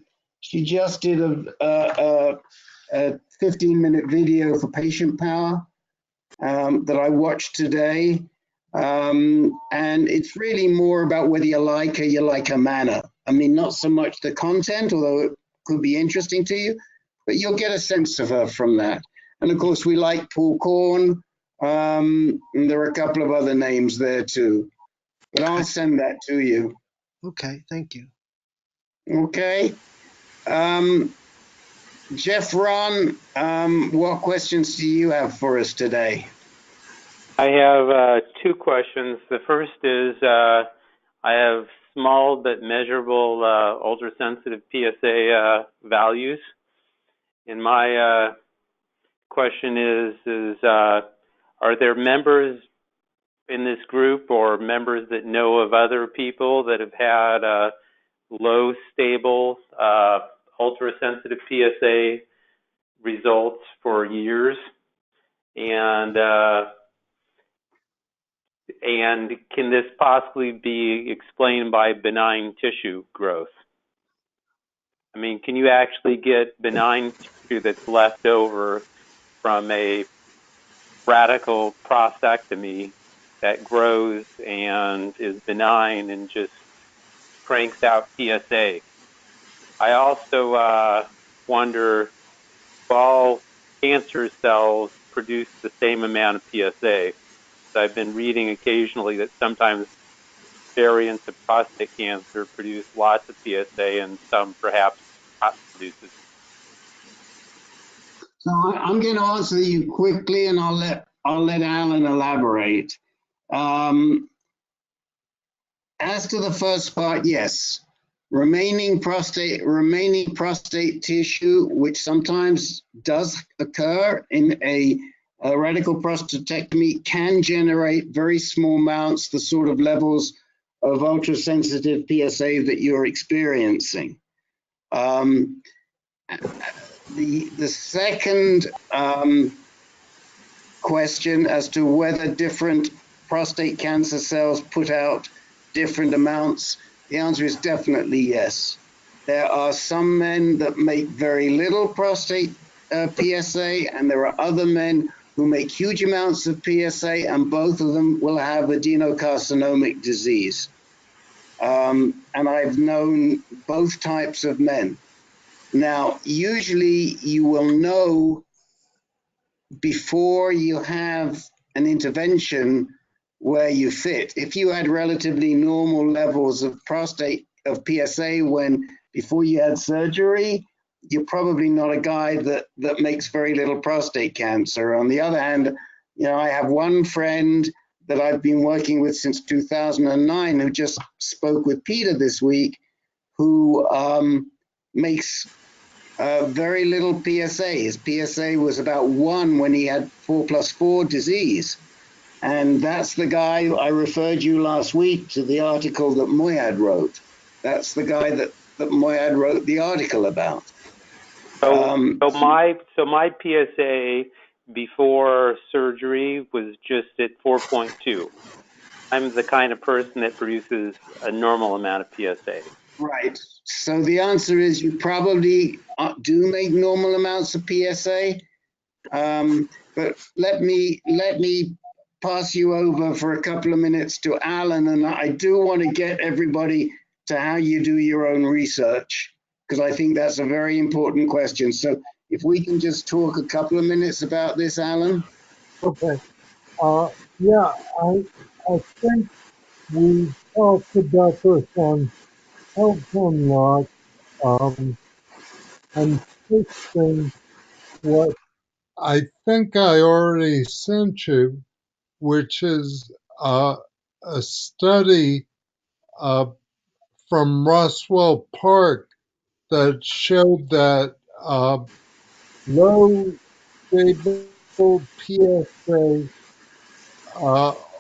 15-minute video for Patient Power that I watched today. And it's really more about whether you like her manner. I mean, not so much the content, although it could be interesting to you, but you'll get a sense of her from that. And of course, we like Paul Korn. And there are a couple of other names there too, but I'll send that to you. Okay, thank you. Okay. Jeff Ron, what questions do you have for us today? I have two questions. The first is I have small but measurable ultrasensitive PSA values. And my question is are there members in this group or members that know of other people that have had low, stable, ultrasensitive PSA results for years? And can this possibly be explained by benign tissue growth? I mean, can you actually get benign tissue that's left over from a radical prostatectomy that grows and is benign and just cranks out PSA? I also wonder if all cancer cells produce the same amount of PSA. So I've been reading occasionally that sometimes variants of prostate cancer produce lots of PSA and some perhaps not produces. So I'm going to answer you quickly, and I'll let Alan elaborate. As to the first part, yes, remaining prostate tissue, which sometimes does occur in a radical prostatectomy, can generate very small amounts, the sort of levels of ultrasensitive PSA that you're experiencing. The second question as to whether different prostate cancer cells put out different amounts, the answer is definitely yes. There are some men that make very little prostate PSA, and there are other men who make huge amounts of PSA, and both of them will have adenocarcinomic disease. And I've known both types of men. Now, usually you will know before you have an intervention where you fit. If you had relatively normal levels of PSA before you had surgery, you're probably not a guy that makes very little prostate cancer. On the other hand, you know, I have one friend that I've been working with since 2009 who just spoke with Peter this week, who makes very little PSA. His PSA was about 1 when he had 4+4 disease. And that's the guy I referred you last week to, the article that Moyad wrote. That's the guy that Moyad wrote the article about. So my PSA before surgery was just at 4.2. I'm the kind of person that produces a normal amount of PSA. Right. So the answer is you probably do make normal amounts of PSA. But let me pass you over for a couple of minutes to Alan, and I do want to get everybody to how you do your own research, because I think that's a very important question. So if we can just talk a couple of minutes about this, Alan. Okay. Yeah, I think we talked about this on Health Unlocked, and fixing what I think I already sent you, which is a study from Roswell Park that showed that low stable PSA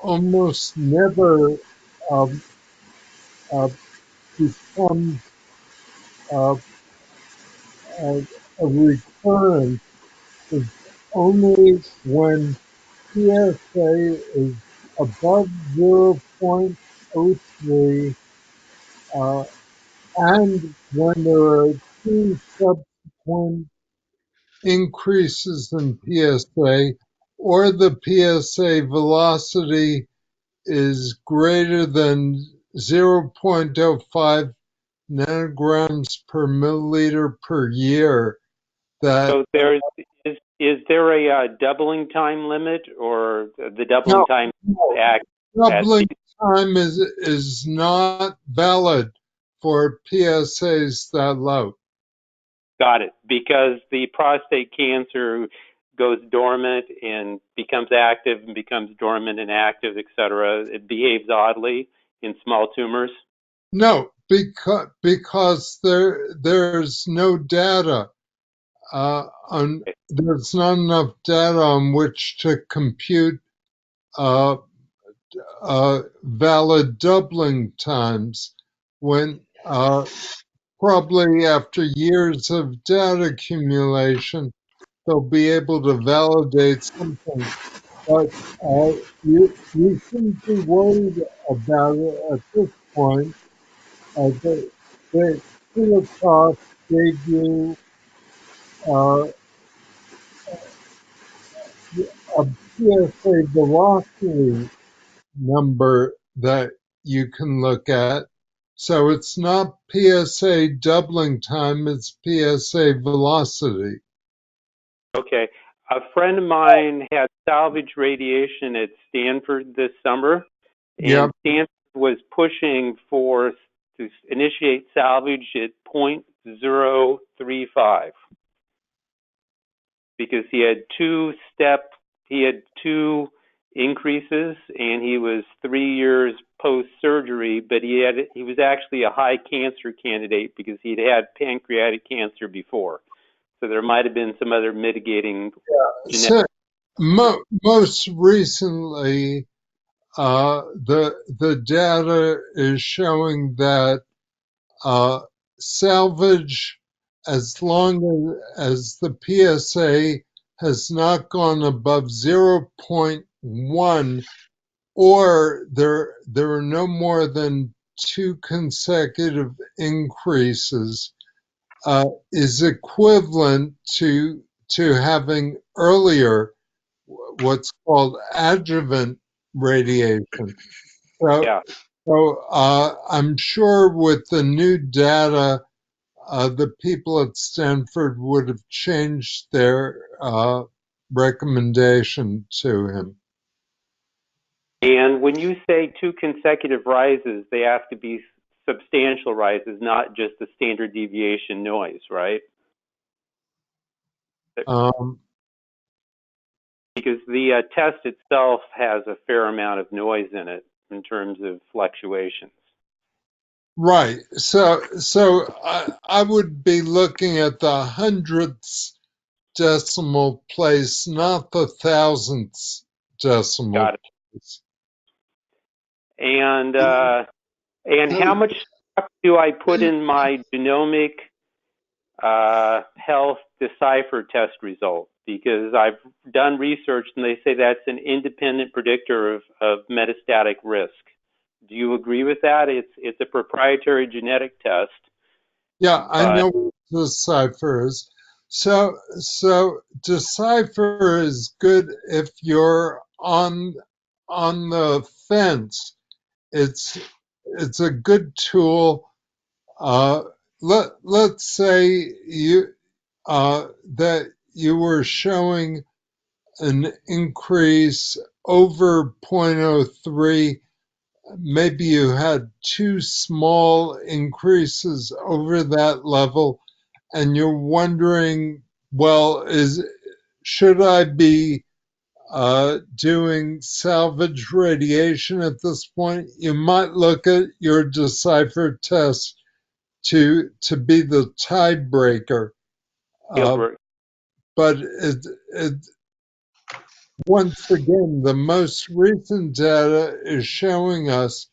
almost never becomes a recurrence. It's only when PSA is above 0.03 and when there are 2 subsequent increases in PSA, or the PSA velocity is greater than 0.05 nanograms per milliliter per year. So is there a doubling time limit, or the doubling time act? Doubling time is not valid for PSAs that low. Got it. Because the prostate cancer goes dormant and becomes active and becomes dormant and active, et cetera. It behaves oddly in small tumors. No, because there's no data there's not enough data on which to compute valid doubling times when probably after years of data accumulation they'll be able to validate something. But you shouldn't be worried about it at this point. The Holocaust gave you a PSA velocity number that you can look at. So it's not PSA doubling time, it's PSA velocity. Okay. A friend of mine had salvage radiation at Stanford this summer, and Yep. Stanford was pushing for to initiate salvage at 0.035 because he had two increases, and he was 3 years post-surgery, but he was actually a high cancer candidate because he'd had pancreatic cancer before. So there might have been some other mitigating. So, most recently, the data is showing that salvage, as long as the PSA has not gone above 0.1, or there are no more than 2 consecutive increases, is equivalent to having earlier what's called adjuvant radiation. So I'm sure with the new data, the people at Stanford would have changed their recommendation to him. And when you say 2 consecutive rises, they have to be substantial rises, not just the standard deviation noise, right? Because the test itself has a fair amount of noise in it in terms of fluctuations. Right. So I would be looking at the hundredths decimal place, not the thousandths decimal place. And how much stock do I put in my genomic health decipher test result? Because I've done research and they say that's an independent predictor of metastatic risk. Do you agree with that? It's a proprietary genetic test. Yeah, I know what Decipher is. So Decipher is good if you're on the fence. It's a good tool. Let's say that you were showing an increase over 0.03. Maybe you had 2 small increases over that level, and you're wondering, well, should I be doing salvage radiation at this point? You might look at your Decipher test to be the tiebreaker. But once again, the most recent data is showing us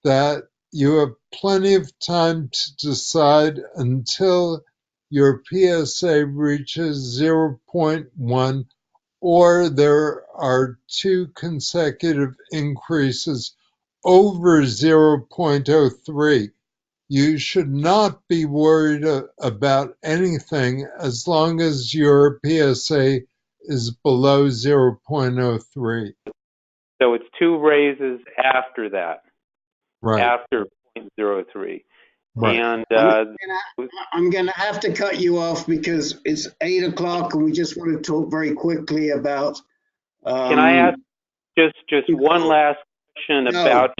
that you have plenty of time to decide until your PSA reaches 0.1, or there are 2 consecutive increases over 0.03. You should not be worried about anything as long as your PSA is below 0.03. So it's 2 raises after that. Right. After 0.03. Right. And I'm going to have to cut you off because it's 8 o'clock and we just want to talk very quickly about. Can I ask just one last question about?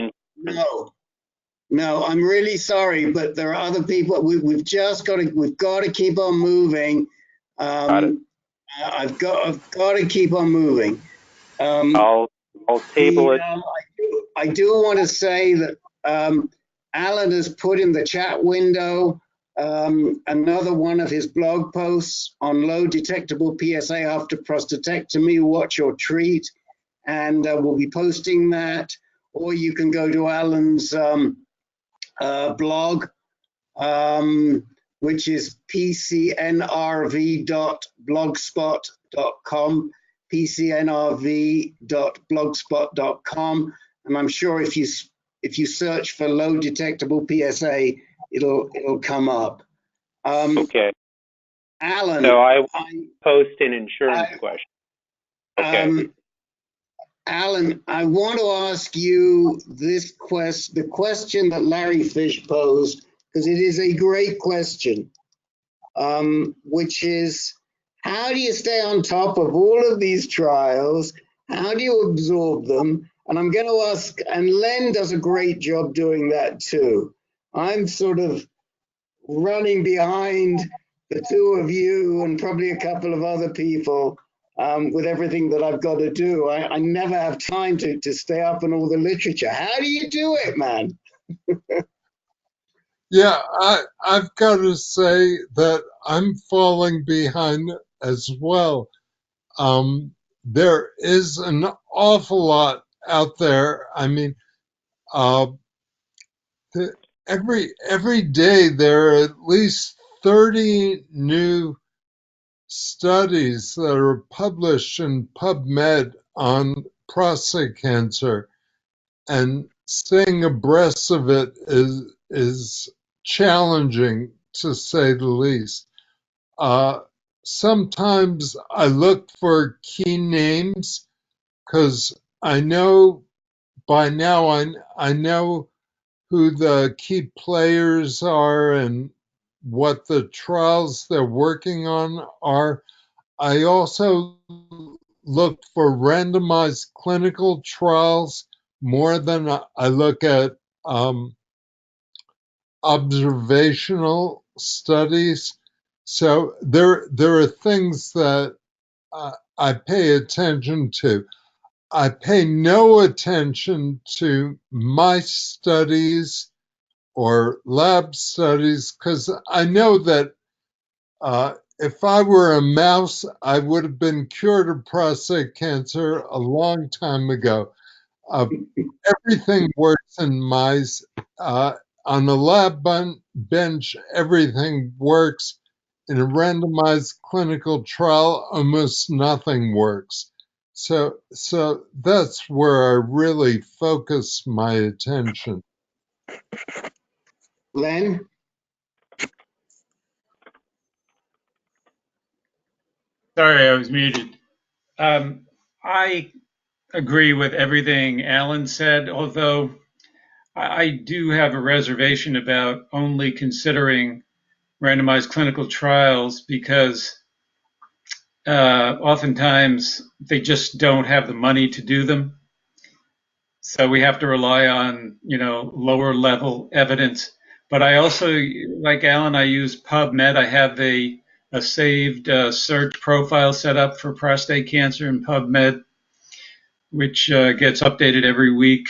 No, I'm really sorry, but there are other people. We've got to keep on moving. I've got to keep on moving. I'll table it. I do want to say that Alan has put in the chat window another one of his blog posts on low detectable PSA after prostatectomy, watch or treat, and we'll be posting that. Or you can go to Alan's blog, which is pcnrv.blogspot.com, pcnrv.blogspot.com, and I'm sure if you search for low detectable PSA, it'll come up. Okay. Alan, So I post an insurance question. Okay. Alan, I want to ask you the question that Larry Fish posed, because it is a great question, which is, how do you stay on top of all of these trials? How do you absorb them? And I'm going to ask, and Len does a great job doing that too. I'm sort of running behind the two of you and probably a couple of other people with everything that I've got to do. I never have time to stay up on all the literature. How do you do it, man? Yeah, I've got to say that I'm falling behind as well. There is an awful lot out there. I mean, every day there are at least 30 new studies that are published in PubMed on prostate cancer, and staying abreast of it is challenging, to say the least. Sometimes I look for key names because I know by now I know who the key players are and what the trials they're working on are. I also look for randomized clinical trials more than I look at observational studies. So there are things that I pay attention to. I pay no attention to my studies or lab studies because I know that if I were a mouse, I would have been cured of prostate cancer a long time ago. Everything works in mice. On the lab bench, everything works. In a randomized clinical trial, almost nothing works. So that's where I really focus my attention. Len? Sorry, I was muted. I agree with everything Alan said, although I do have a reservation about only considering randomized clinical trials because oftentimes they just don't have the money to do them. So we have to rely on, lower level evidence. But I also, like Alan, I use PubMed. I have a saved search profile set up for prostate cancer in PubMed, which gets updated every week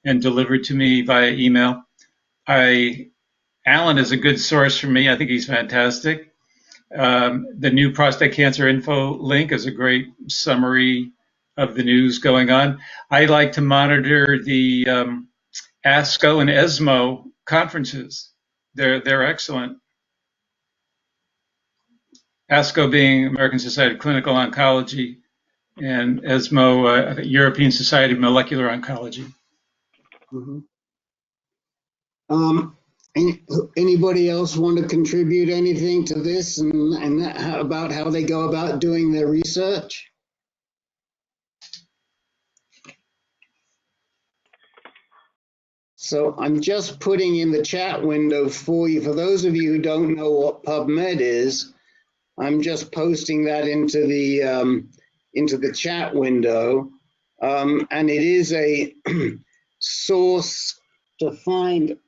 and delivered to me via email. Alan is a good source for me. I think he's fantastic. The new prostate cancer info link is a great summary of the news going on. I like to monitor the ASCO and ESMO conferences. They're excellent. ASCO being American Society of Clinical Oncology, and ESMO, European Society of Molecular Oncology. Mm-hmm. Anybody else want to contribute anything to this and about how they go about doing their research? So I'm just putting in the chat window for you. For those of you who don't know what PubMed is, I'm just posting that into the chat window, and it is a source to find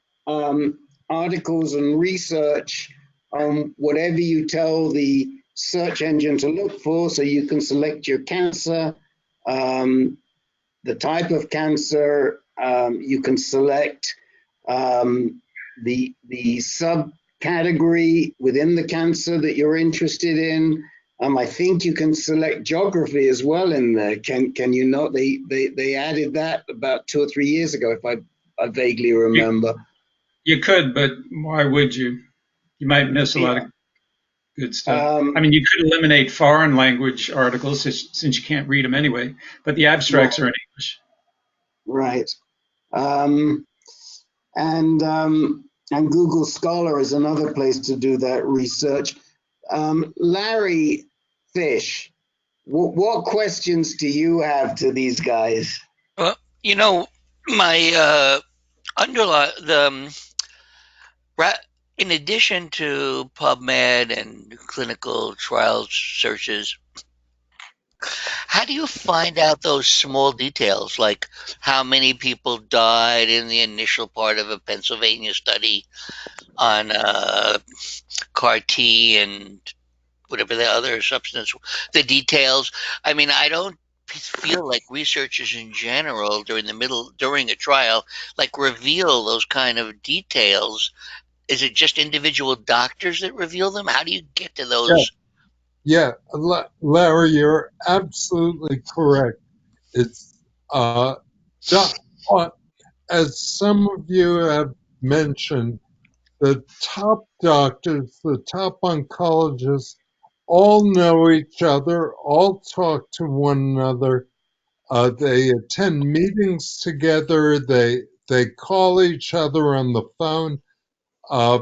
articles and research on whatever you tell the search engine to look for, so you can select your cancer, the type of cancer, you can select the subcategory within the cancer that you're interested in. I think you can select geography as well in there. Can you not? They added that about 2 or 3 years ago, if I vaguely remember. You could, but why would you? You might miss a lot of good stuff. I mean, you could eliminate foreign language articles since you can't read them anyway, but the abstracts are in English. Right. And Google Scholar is another place to do that research. Larry Fish, what questions do you have to these guys? Well, you know, my in addition to PubMed and clinical trials searches, how do you find out those small details, like how many people died in the initial part of a Pennsylvania study on CAR T and whatever the other substance, the details? I mean, I don't feel like researchers in general during a trial like reveal those kind of details. Is it just individual doctors that reveal them? How do you get to those? Yeah, Larry, you're absolutely correct. It's as some of you have mentioned, the top doctors, the top oncologists, all know each other, all talk to one another. They attend meetings together. They call each other on the phone. I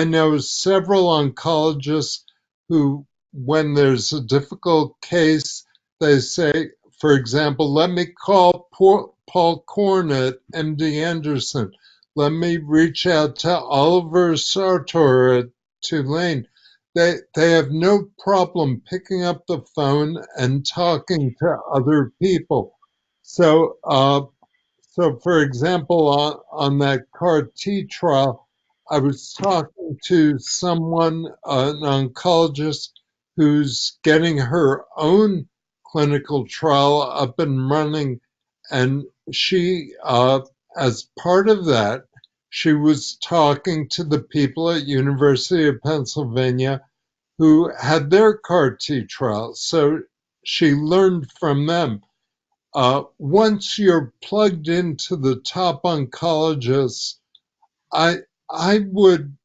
know several oncologists who, when there's a difficult case, they say, for example, let me call Paul Korn at MD Anderson. Let me reach out to Oliver Sartor at Tulane. They have no problem picking up the phone and talking to other people. So, for example, on that CAR T trial, I was talking to someone, an oncologist, who's getting her own clinical trial up and running. And she, as part of that, she was talking to the people at University of Pennsylvania who had their CAR T trial. So she learned from them. Once you're plugged into the top oncologists, I would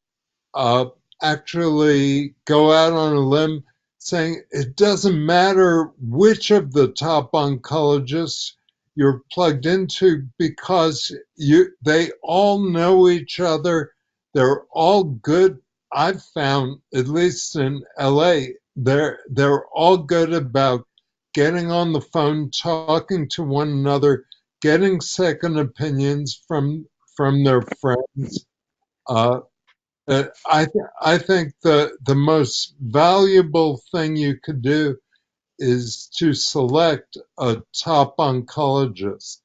actually go out on a limb saying it doesn't matter which of the top oncologists you're plugged into because they all know each other. They're all good. I've found, at least in LA, they're all good about getting on the phone, talking to one another, getting second opinions from their friends. I think the most valuable thing you could do is to select a top oncologist.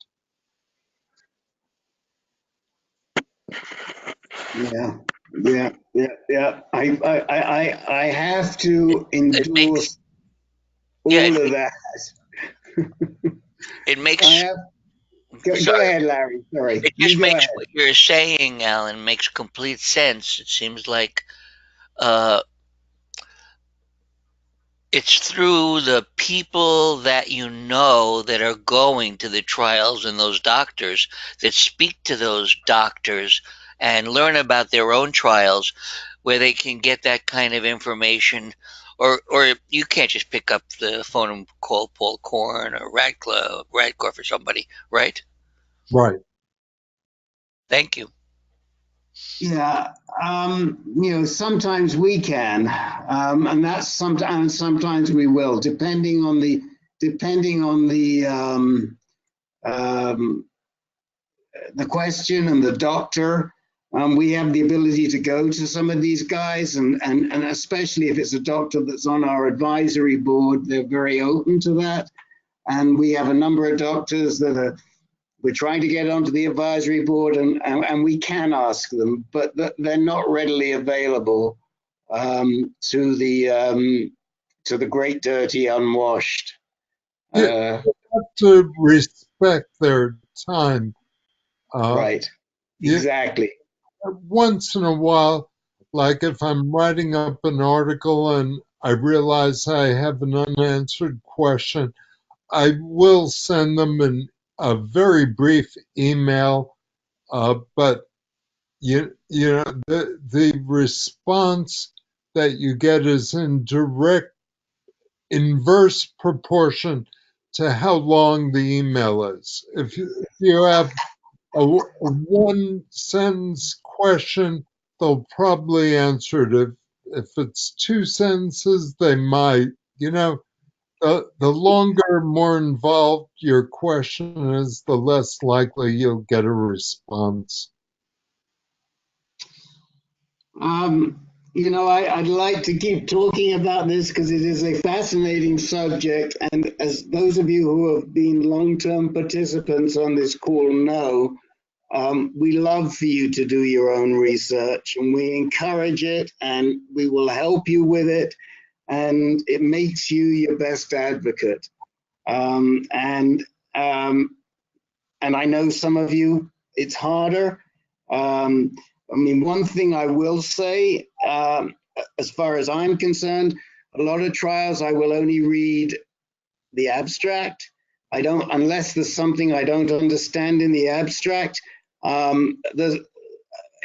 Yeah. I have to endorse all of that. It makes. Go ahead, Larry. Sorry. It just makes what you're saying, Alan, makes complete sense. It seems like it's through the people that you know that are going to the trials and those doctors that speak to those doctors and learn about their own trials where they can get that kind of information. Or you can't just pick up the phone and call Paul Korn or Radcliffe or somebody, right? Right. Thank you. Yeah, sometimes we can, and that's sometimes we will, depending on the question and the doctor. We have the ability to go to some of these guys, and especially if it's a doctor that's on our advisory board, they're very open to that. And we have a number of doctors that we're trying to get onto the advisory board, and we can ask them, but they're not readily available to the great dirty unwashed. You have to respect their time. Right. Exactly. Once in a while, like if I'm writing up an article and I realize I have an unanswered question, I will send them a very brief email, but you know the response that you get is in direct inverse proportion to how long the email is. If you have a one sentence question, they'll probably answer it. If it's two sentences, they might. You know, the longer, more involved your question is, the less likely you'll get a response. You know, I'd like to keep talking about this because it is a fascinating subject. And as those of you who have been long-term participants on this call know, we love for you to do your own research, and we encourage it, and we will help you with it. And it makes you your best advocate. And I know some of you, it's harder. I mean, one thing I will say, as far as I'm concerned, a lot of trials I will only read the abstract. I don't, unless there's something I don't understand in the abstract, in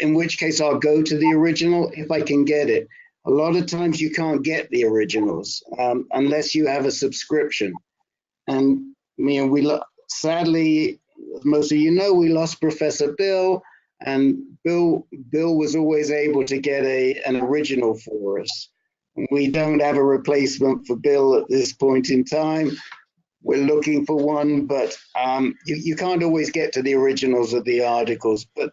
which case I'll go to the original if I can get it. A lot of times you can't get the originals unless you have a subscription. And I mean, sadly, as most of you know, we lost Professor Bill. And Bill was always able to get an original for us. We don't have a replacement for Bill at this point in time. We're looking for one, but you can't always get to the originals of the articles. But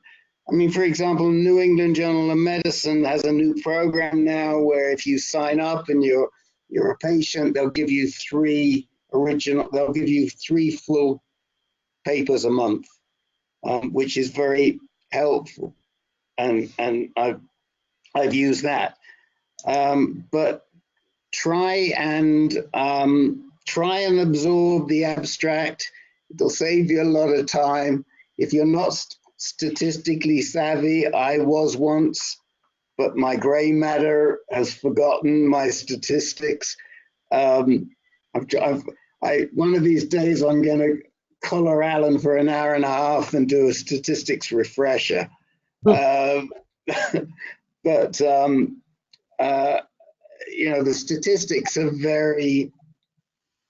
I mean, for example, New England Journal of Medicine has a new program now where if you sign up and you're a patient, they'll give you three full papers a month, which is very helpful, and I've used that. But try and absorb the abstract. It'll save you a lot of time. If you're not statistically savvy, I was once, but my gray matter has forgotten my statistics. One of these days I'm going to collar Alan for an hour and a half and do a statistics refresher. But you know, the statistics are very,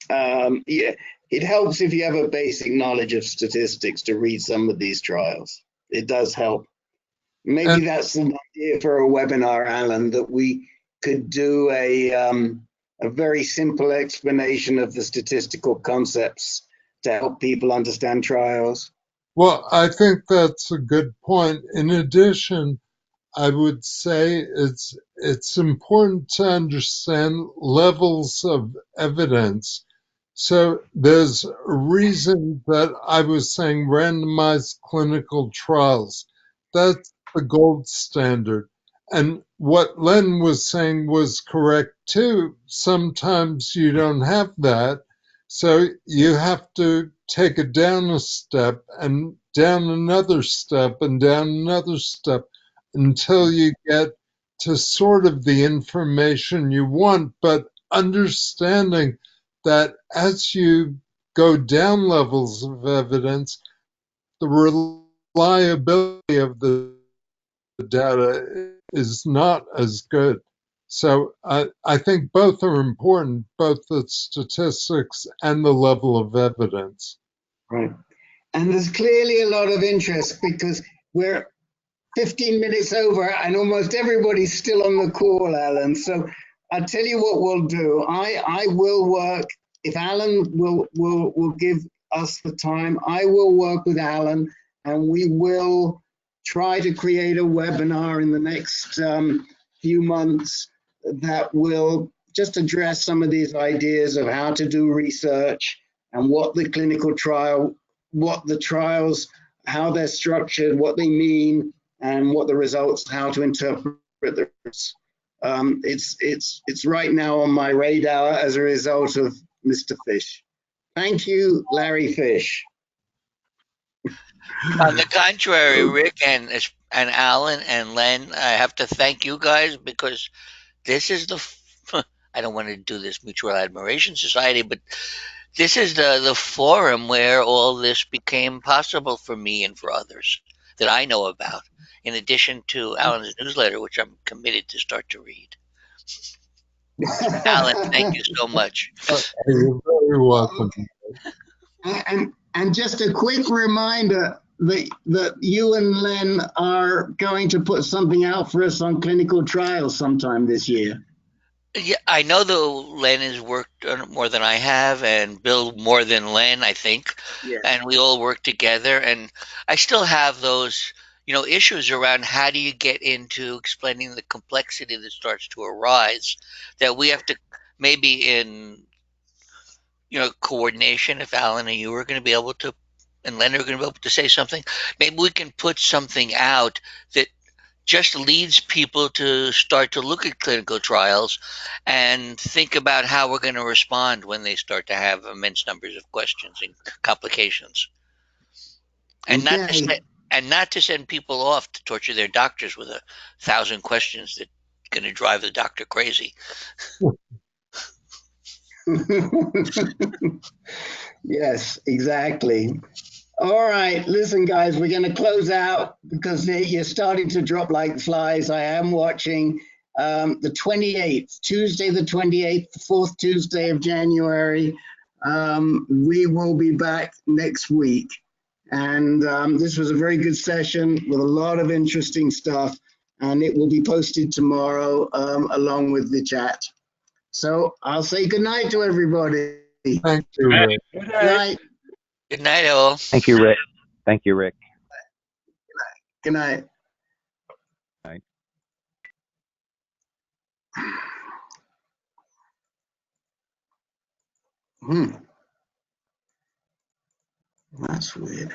yeah, it helps if you have a basic knowledge of statistics to read some of these trials. It does help. Maybe that's an idea for a webinar, Alan, that we could do a very simple explanation of the statistical concepts to help people understand trials. Well, I think that's a good point. In addition, I would say it's important to understand levels of evidence. So there's a reason that I was saying randomized clinical trials. That's the gold standard. And what Len was saying was correct too. Sometimes you don't have that. So you have to take it down a step and down another step and down another step until you get to sort of the information you want, but understanding that as you go down levels of evidence, the reliability of the data is not as good. So I think both are important, both the statistics and the level of evidence. Right. And there's clearly a lot of interest because we're 15 minutes over and almost everybody's still on the call, Alan. So I'll tell you what we'll do. I will work, if Alan will give us the time, I will work with Alan and we will try to create a webinar in the next few months that will just address some of these ideas of how to do research and what the clinical trial, what the trials, how they're structured, what they mean, and what the results, how to interpret this. It's right now on my radar as a result of Mr. Fish. Thank you, Larry Fish. On the contrary, Rick and Alan and Len, I have to thank you guys because this is I don't want to do this mutual admiration society, but this is the forum where all this became possible for me and for others that I know about, in addition to Alan's newsletter, which I'm committed to start to read. Alan, thank you so much. You're very welcome. And just a quick reminder that you and Len are going to put something out for us on clinical trials sometime this year. Yeah, I know that Len has worked on it more than I have, and Bill more than Len, I think. Yeah. And we all work together. And I still have those, issues around how do you get into explaining the complexity that starts to arise that we have to maybe in, coordination, if Alan and you are going to be able to, and Len are going to be able to say something, maybe we can put something out that just leads people to start to look at clinical trials and think about how we're going to respond when they start to have immense numbers of questions and complications, and Okay. not to send people off to torture their doctors with 1,000 questions that are going to drive the doctor crazy. Yes, exactly. All right, listen, guys, we're going to close out because you're starting to drop like flies. I am watching the 28th, Tuesday the 28th, the fourth Tuesday of January. We will be back next week. And this was a very good session with a lot of interesting stuff. And it will be posted tomorrow along with the chat. So I'll say good night to everybody. Thank you, Rick. Good night. Good night, all. Thank you, Rick. Thank you, Rick. Good night. Night. That's weird.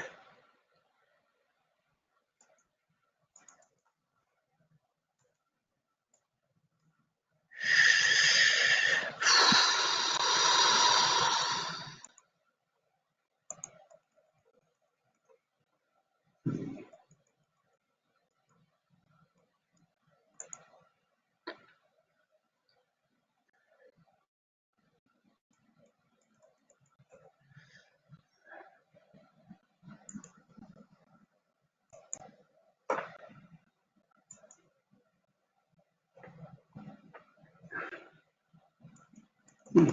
Hmm.